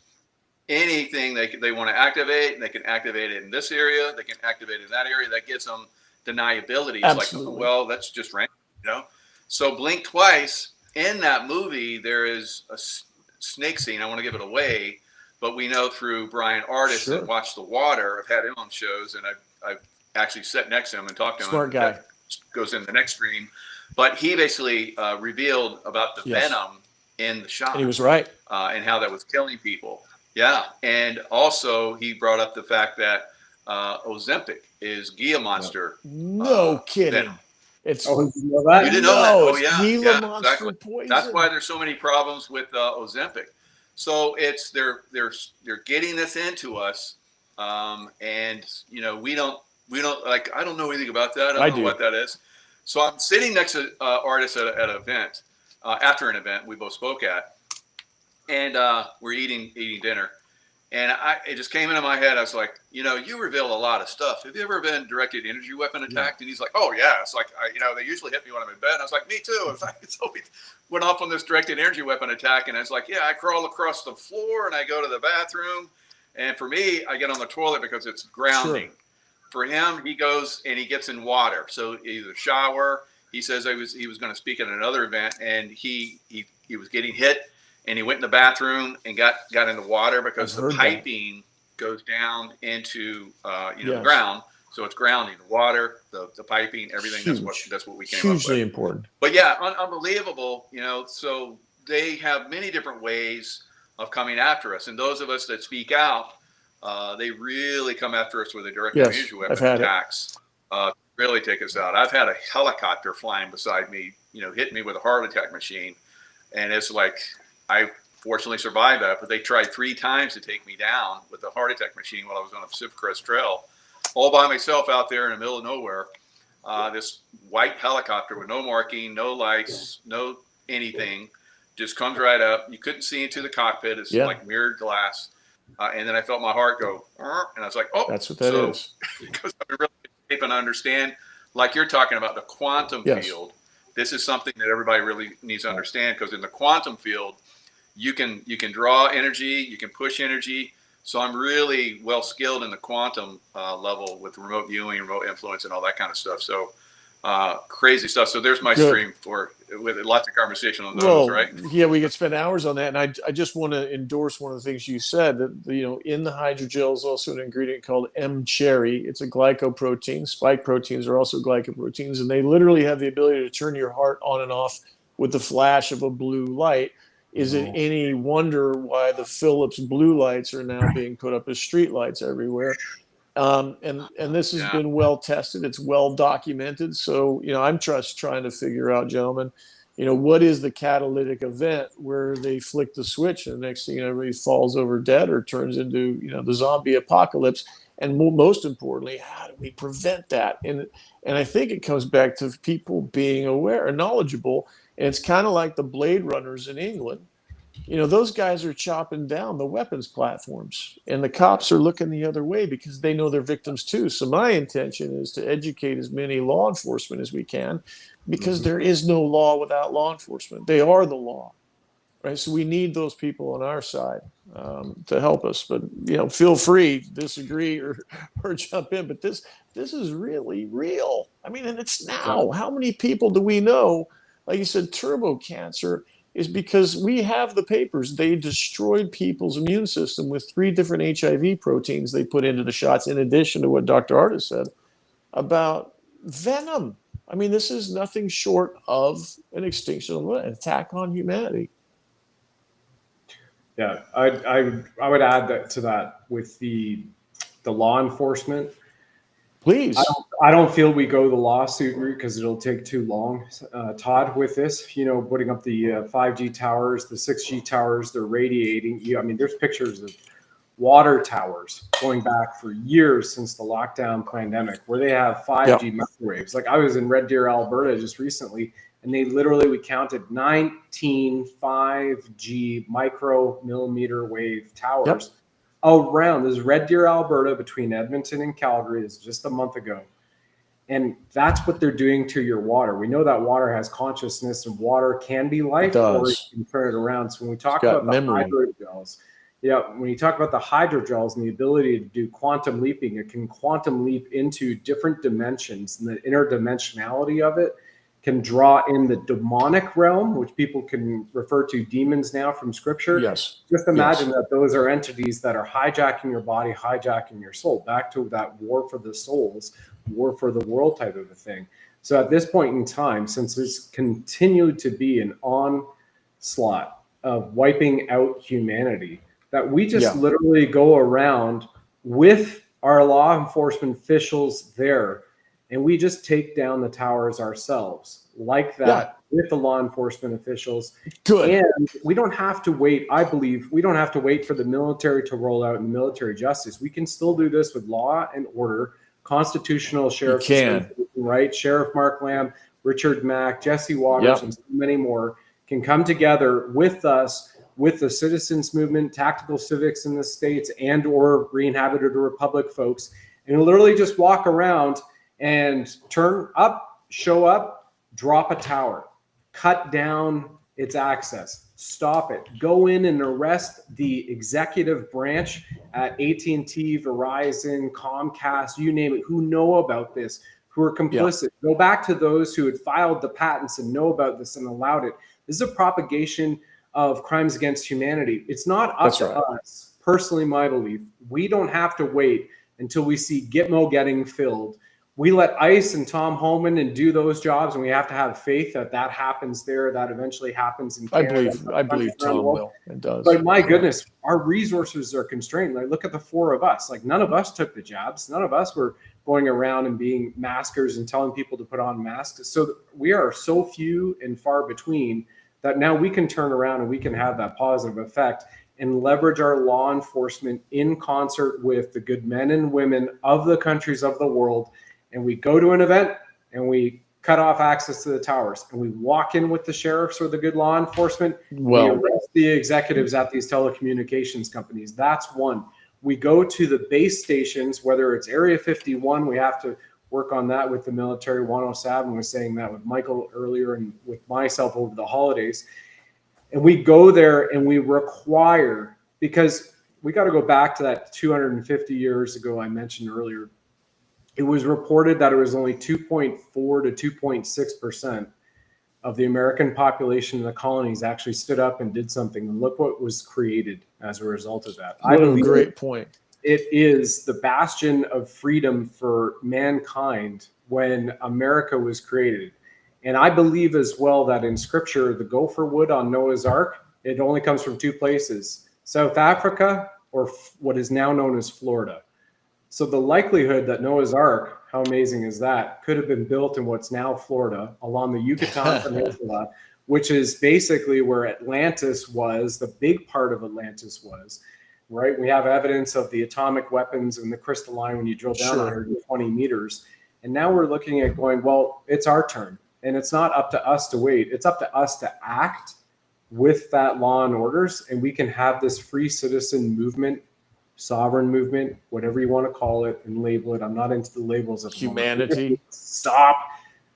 Anything they want to activate, and they can activate it in this area. They can activate it in that area. That gives them deniability. It's like, well, that's just random, So Blink Twice, in that movie, there is a snake scene. I want to give it away. But we know through Brian Artis that Watch the Water, I've had him on shows, and I've actually sat next to him and talked to him. Smart guy. That goes in the next stream. But he basically revealed about the venom in the shot. And he was right. And how that was killing people. Yeah. And also he brought up the fact that Ozempic is Gila monster. No kidding. Venom. You didn't know that? Oh, yeah. Gila monster exactly. Poison. That's why there's so many problems with Ozempic. So it's they're getting this into us, and we don't like, I don't know anything about that. I don't know what that is. So I'm sitting next to artists at an event, after an event we both spoke at, and we're eating dinner, And it just came into my head. I was like, you reveal a lot of stuff. Have you ever been directed energy weapon attacked? And he's like, oh yeah. It's like, they usually hit me when I'm in bed. And I was like, me too. So we went off on this directed energy weapon attack. And I was like, yeah, I crawl across the floor and I go to the bathroom. And for me, I get on the toilet because it's grounding. Sure. For him, he goes and he gets in water. So either shower. He says he was going to speak at another event, and he was getting hit. And he went in the bathroom and got in the water because the piping goes down into the ground, so it's grounding the water, the piping, everything. Huge. That's what we came up with. Hugely important. But yeah, unbelievable. So they have many different ways of coming after us, and those of us that speak out, they really come after us with a direct energy weapon attacks. Really take us out. I've had a helicopter flying beside me, hitting me with a heart attack machine, and it's like. I fortunately survived that, but they tried 3 times to take me down with a heart attack machine while I was on a Pacific Crest Trail, all by myself out there in the middle of nowhere. This white helicopter with no marking, no lights, no anything, just comes right up. You couldn't see into the cockpit. It's like mirrored glass. And then I felt my heart go, and I was like, oh, that's what that is. Because I've been really able to understand, like you're talking about the quantum field. This is something that everybody really needs to understand, because in the quantum field, you can draw energy, you can push energy. So I'm really well skilled in the quantum level with remote viewing, remote influence, and all that kind of stuff. So crazy stuff. So there's my stream with lots of conversation on those, right? Yeah, we could spend hours on that. And I just want to endorse one of the things you said, that in the hydrogel is also an ingredient called M-cherry. It's a glycoprotein. Spike proteins are also glycoproteins, and they literally have the ability to turn your heart on and off with the flash of a blue light. Is it any wonder why the Philips blue lights are now being put up as street lights everywhere? And this has been well tested. It's well documented. So, I'm just trying to figure out, gentlemen, what is the catalytic event where they flick the switch and the next thing everybody falls over dead or turns into, the zombie apocalypse? And most importantly, how do we prevent that? And I think it comes back to people being aware and knowledgeable. And it's kind of like the Blade Runners in England. Those guys are chopping down the weapons platforms, and the cops are looking the other way because they know they're victims too. So my intention is to educate as many law enforcement as we can, because there is no law without law enforcement. They are the law, right? So we need those people on our side to help us. But feel free to disagree or jump in. But this is really real. I mean, and it's now. How many people do we know? Like you said, turbo cancer is because we have the papers. They destroyed people's immune system with 3 different HIV proteins they put into the shots, in addition to what Dr. Artis said about venom. I mean, this is nothing short of an extinction, an attack on humanity. Yeah, I would add that to that with the law enforcement. Please. I don't feel we go the lawsuit route because it'll take too long, Todd, with this. Putting up the 5G towers, the 6G towers, they're radiating. I mean, there's pictures of water towers going back for years since the lockdown pandemic where they have 5G microwaves. Like I was in Red Deer, Alberta just recently, and we counted 19 5G micro-millimeter wave towers. Around. This is Red Deer, Alberta, between Edmonton and Calgary. This is just a month ago. And that's what they're doing to your water. We know that water has consciousness, and water can be life, or you can turn it around. So when we talk about the hydrogels, when you talk about the hydrogels and the ability to do quantum leaping, it can quantum leap into different dimensions, and the interdimensionality of it can draw in the demonic realm, which people can refer to demons now from scripture. Yes. Just imagine that those are entities that are hijacking your body, hijacking your soul, back to that war for the souls, war for the world type of a thing. So at this point in time, since it's continued to be an onslaught of wiping out humanity, that we just literally go around with our law enforcement officials there, and we just take down the towers ourselves like that with the law enforcement officials. Good. And we don't have to wait. I believe we don't have to wait for the military to roll out in military justice. We can still do this with law and order, constitutional sheriff, right? Sheriff Mark Lamb, Richard Mack, Jesse Waters, and so many more can come together with us with the citizens movement, tactical civics in the States, and or re-inhabited republic folks, and literally just walk around and turn up, show up, drop a tower, cut down its access, stop it, go in and arrest the executive branch at AT&T, Verizon, Comcast, you name it, who know about this, who are complicit. Go back to those who had filed the patents and know about this and allowed it. This is a propagation of crimes against humanity. It's not up to us, personally, my belief. We don't have to wait until we see Gitmo getting filled. We let ICE and Tom Homan and do those jobs, and we have to have faith that that happens there, that eventually happens in Canada. I believe Tom will. It does. But my goodness, our resources are constrained. Like, look at the four of us. Like, none of us took the jabs. None of us were going around and being maskers and telling people to put on masks. So we are so few and far between that now we can turn around and we can have that positive effect and leverage our law enforcement in concert with the good men and women of the countries of the world. And we go to an event and we cut off access to the towers, and we walk in with the sheriffs or the good law enforcement. We arrest the executives at these telecommunications companies. That's one. We go to the base stations, whether it's Area 51, we have to work on that with the military. 107 was saying that with Michael earlier and with myself over the holidays. And we go there and we require, because we got to go back to that 250 years ago I mentioned earlier. It was reported that it was only 2.4 to 2.6% of the American population in the colonies actually stood up and did something. And look what was created as a result of that. I believe great point. It is the bastion of freedom for mankind when America was created. And I believe as well that in scripture, the gopher wood on Noah's Ark, it only comes from two places, South Africa or what is now known as Florida. So the likelihood that Noah's Ark, how amazing is that, could have been built in what's now Florida along the Yucatan Peninsula, which is basically where Atlantis was, the big part of Atlantis was, right? We have evidence of the atomic weapons and the crystalline when you drill down 120 meters. And now we're looking at going, well, it's our turn. And it's not up to us to wait. It's up to us to act with that law and orders. And we can have this free citizen movement, sovereign movement, whatever you want to call it and label it. I'm not into the labels of humanity. Stop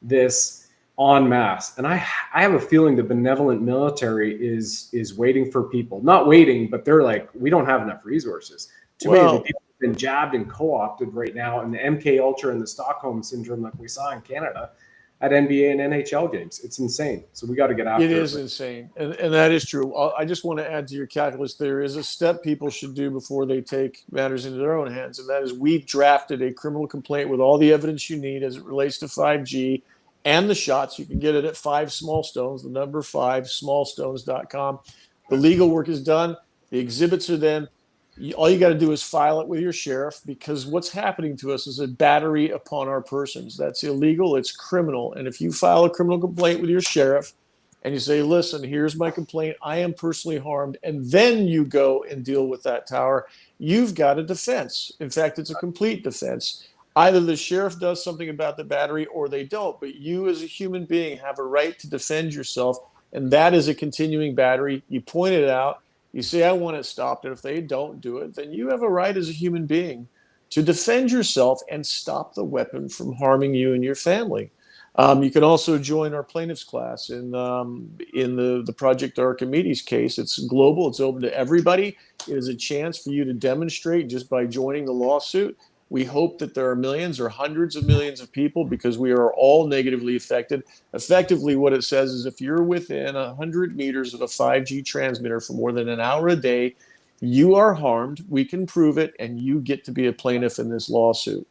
this en masse. And I have a feeling the benevolent military is waiting for people, not waiting, but they're like, we don't have enough resources. Too many of the people have been jabbed and co-opted right now. And the MK Ultra and the Stockholm syndrome, like we saw in Canada at NBA and NHL games. It's insane. So we got to get after it. It is insane. And that is true. I just want to add to your calculus, there is a step people should do before they take matters into their own hands. And that is, we've drafted a criminal complaint with all the evidence you need as it relates to 5G and the shots. You can get it at 5 Small Stones, the number 5, smallstones.com. The legal work is done. The exhibits are then. All you got to do is file it with your sheriff, because what's happening to us is a battery upon our persons. That's illegal. It's criminal. And if you file a criminal complaint with your sheriff and you say, listen, here's my complaint, I am personally harmed, and then you go and deal with that tower, you've got a defense. In fact, it's a complete defense. Either the sheriff does something about the battery or they don't, but you as a human being have a right to defend yourself, and that is a continuing battery. You point it out. You say, I want it stopped. And if they don't do it, then you have a right as a human being to defend yourself and stop the weapon from harming you and your family. You can also join our plaintiffs class in the Project Archimedes case. It's global. It's open to everybody. It is a chance for you to demonstrate just by joining the lawsuit. We hope that there are millions or hundreds of millions of people, because we are all negatively affected. Effectively, what it says is if you're within 100 meters of a 5G transmitter for more than an hour a day, you are harmed. We can prove it, and you get to be a plaintiff in this lawsuit.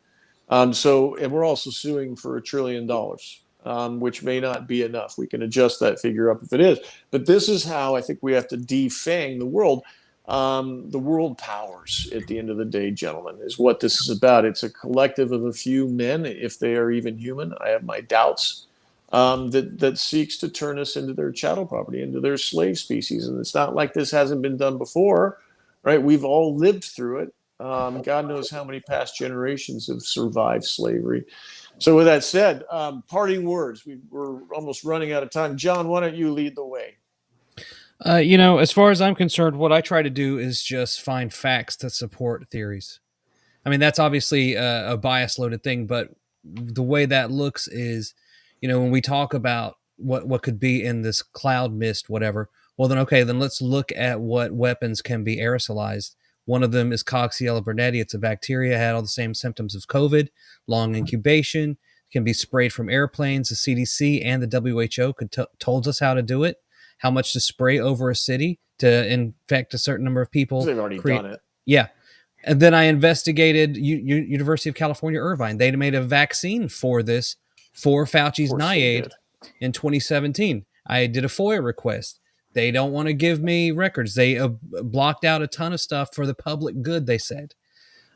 And we're also suing for $1 trillion, which may not be enough. We can adjust that figure up if it is. But this is how I think we have to defang the world. The world powers, at the end of the day, gentlemen, is what this is about. It's a collective of a few men, if they are even human. I have my doubts, that seeks to turn us into their chattel property, into their slave species. And it's not like this hasn't been done before, right? We've all lived through it. God knows how many past generations have survived slavery. So with that said, parting words. We're almost running out of time. John, why don't you lead the way? As far as I'm concerned, what I try to do is just find facts to support theories. I mean, that's obviously a bias loaded thing, but the way that looks is, when we talk about what could be in this cloud mist, whatever, well, then, okay, then let's look at what weapons can be aerosolized. One of them is Coxiella burnetii. It's a bacteria, had all the same symptoms of COVID, long incubation, can be sprayed from airplanes. The CDC and the WHO told us how to do it, how much to spray over a city to infect a certain number of people. They've already done it. Yeah. And then I investigated University of California, Irvine. They made a vaccine for this for Fauci's NIAID in 2017. I did a FOIA request. They don't want to give me records. They blocked out a ton of stuff for the public good, they said.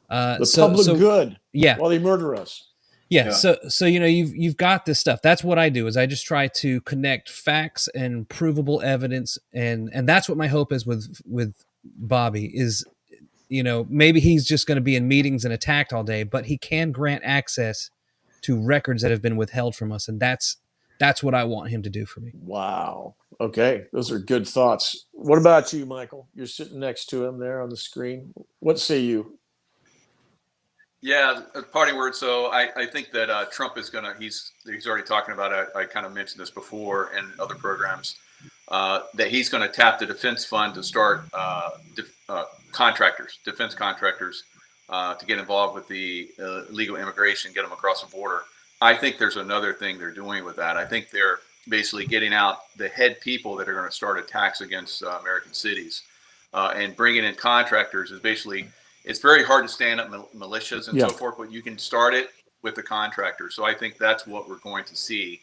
Public good. Yeah. While they murder us. Yeah. So you've got this stuff. That's what I do, is I just try to connect facts and provable evidence, and that's what my hope is with Bobby is, maybe he's just going to be in meetings and attacked all day, but he can grant access to records that have been withheld from us, and that's what I want him to do for me. Wow. Okay, those are good thoughts. What about you, Michael? You're sitting next to him there on the screen. What say you? Yeah, a parting word. So I think that Trump is he's already talking about it. I kind of mentioned this before in other programs, that he's going to tap the defense fund to start defense contractors, to get involved with the illegal immigration, get them across the border. I think there's another thing they're doing with that. I think they're basically getting out the head people that are going to start attacks against American cities, and bringing in contractors is basically, it's very hard to stand up militias and so forth, but you can start it with the contractors. So I think that's what we're going to see,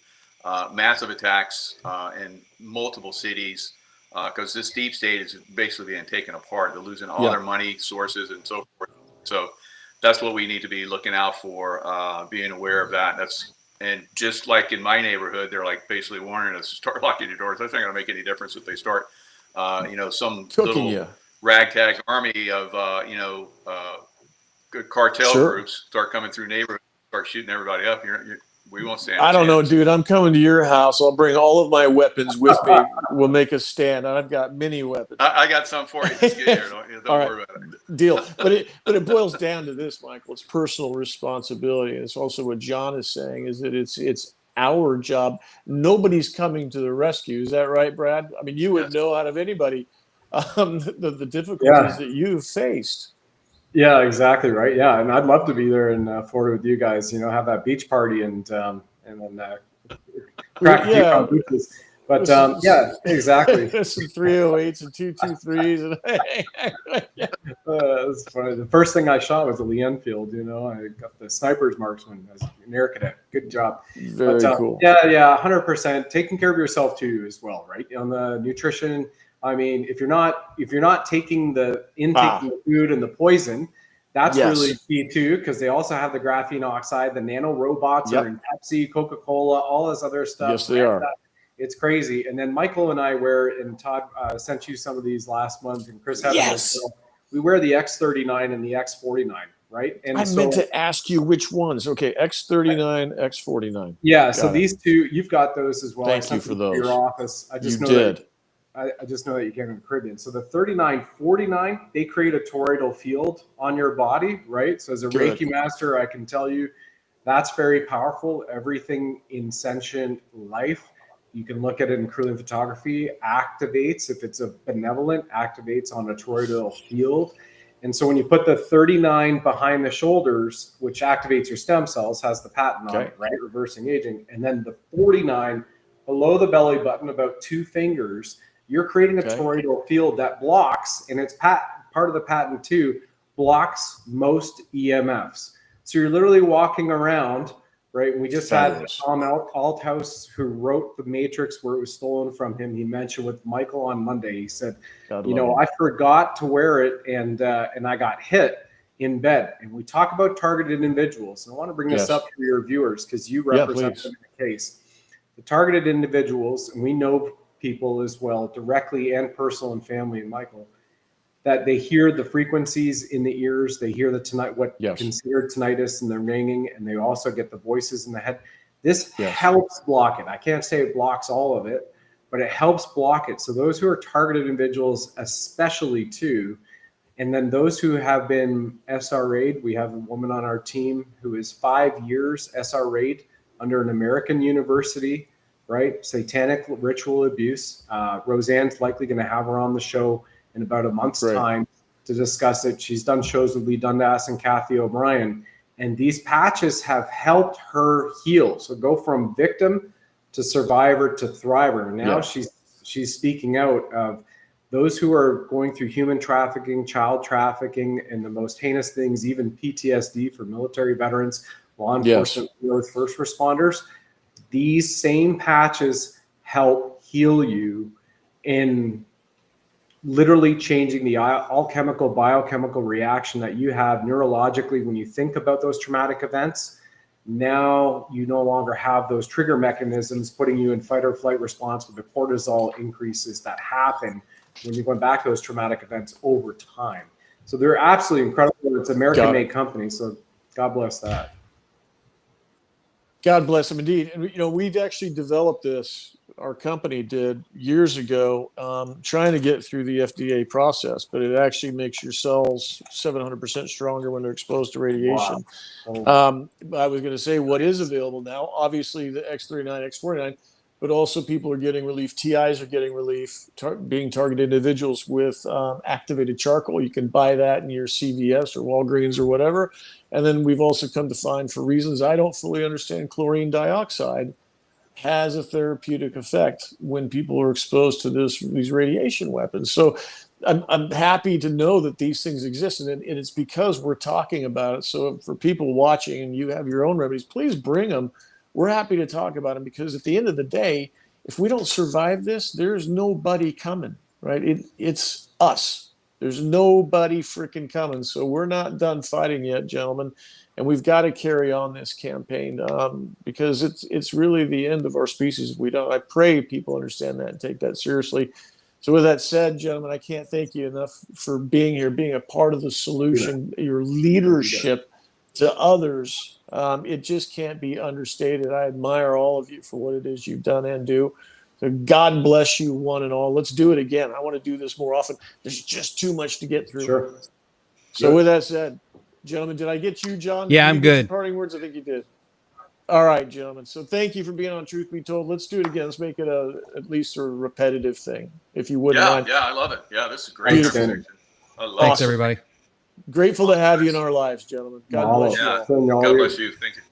massive attacks in multiple cities, because this deep state is basically being taken apart. They're losing all their money sources and so forth. So that's what we need to be looking out for, being aware of that. And just like in my neighborhood, they're like basically warning us to start locking your doors. That's not going to make any difference if they start, some Cooking little ragtag army of, good cartel groups start coming through neighborhoods, start shooting everybody up. We won't stand. I don't know, dude. I'm coming to your house. I'll bring all of my weapons with me. We'll make a stand. I've got many weapons. I got some for you. Just get here. Don't worry about it. Deal. But it boils down to this, Michael. It's personal responsibility. And it's also what John is saying, is that it's our job. Nobody's coming to the rescue. Is that right, Brad? I mean, you would know out of anybody the difficulties that you've faced. Yeah, exactly right. Yeah, and I'd love to be there in Florida with you guys. Have that beach party and then crack on beaches. But yeah, exactly. There's some 308s and 223s. It's funny. The first thing I shot was a Lee Enfield. I got the sniper's marksman as an air cadet. Good job. Very cool. Yeah, 100%. Taking care of yourself too, as well, right? On the nutrition. I mean, if you're not taking the food and the poison, that's really key too, because they also have the graphene oxide, the nano robots are in Pepsi, Coca-Cola, all this other stuff. Yes, they are. It's crazy. And then Michael and I and Todd sent you some of these last month, and Chris had we wear the X39 and the X49, right? And I meant to ask you which ones. Okay, X39, X49. Yeah, so these two, you've got those as well. Thank you for those. Your office. I just know that you came in the Caribbean. So the 3949, they create a toroidal field on your body, right? So as a Reiki master, I can tell you that's very powerful. Everything in sentient life, you can look at it in Kirlian photography, activates, if it's a benevolent, activates on a toroidal field. And so when you put the 39 behind the shoulders, which activates your stem cells, has the patent on it, right? Reversing aging. And then the 49 below the belly button, about 2 fingers, you're creating a toroidal field that blocks, and it's part of the patent too, blocks most EMFs. So you're literally walking around, right? We just had Tom Althouse, who wrote The Matrix, where it was stolen from him. He mentioned with Michael on Monday, he said, I forgot to wear it, and I got hit in bed. And we talk about targeted individuals. And I want to bring this up for your viewers, because you represent the case. The targeted individuals, and we know people as well, directly and personal and family, and Michael, that they hear the frequencies in the ears, they hear the considered tinnitus, and they're ringing, and they also get the voices in the head. This helps block it. I can't say it blocks all of it, but it helps block it. So those who are targeted individuals, especially too, and then those who have been SRA'd, we have a woman on our team who is 5 years SRA'd under an American university, right? Satanic ritual abuse. Roseanne's likely going to have her on the show in about a month's time to discuss it. She's done shows with Lee Dundas and Kathy O'Brien, and these patches have helped her heal. So go from victim to survivor to thriver. Now she's speaking out of those who are going through human trafficking, child trafficking, and the most heinous things, even PTSD for military veterans, law enforcement, first responders. These same patches help heal you in literally changing the alchemical, biochemical reaction that you have neurologically when you think about those traumatic events. Now you no longer have those trigger mechanisms putting you in fight or flight response with the cortisol increases that happen when you're going back to those traumatic events over time. So they're absolutely incredible. It's an American-made company, so God bless that. God bless them indeed. And you know, we've actually developed this, our company did years ago, trying to get through the FDA process, but it actually makes your cells 700% stronger when they're exposed to radiation. Wow. I was going to say what is available now, obviously the X39, X49, but also people are getting relief. TIs are getting relief, being targeted individuals with activated charcoal. You can buy that in your CVS or Walgreens or whatever. And then we've also come to find, for reasons I don't fully understand, chlorine dioxide has a therapeutic effect when people are exposed to these radiation weapons. So I'm happy to know that these things exist, and it's because we're talking about it. So for people watching and you have your own remedies, please bring them. We're happy to talk about them, because at the end of the day, if we don't survive this, there's nobody coming, right? It's us. There's nobody freaking coming. So we're not done fighting yet, gentlemen. And we've got to carry on this campaign because it's really the end of our species if we don't. I pray people understand that and take that seriously. So with that said, gentlemen, I can't thank you enough for being here, being a part of the solution, your leadership to others. It just can't be understated. I admire all of you for what it is you've done and do. So God bless you one and all. Let's do it again. I want to do this more often. There's just too much to get through. Sure. So with that said, gentlemen, did I get you, John? Yeah, Did I'm you get good. some parting words? I think you did. All right, gentlemen. So thank you for being on Truth Be Told. Let's do it again. Let's make it at least a repetitive thing, if you wouldn't mind. Yeah, I love it. Yeah, this is great conversation. I love Thanks, it. everybody. Grateful to have you in our lives, gentlemen. God bless you all. God bless you. Thank you.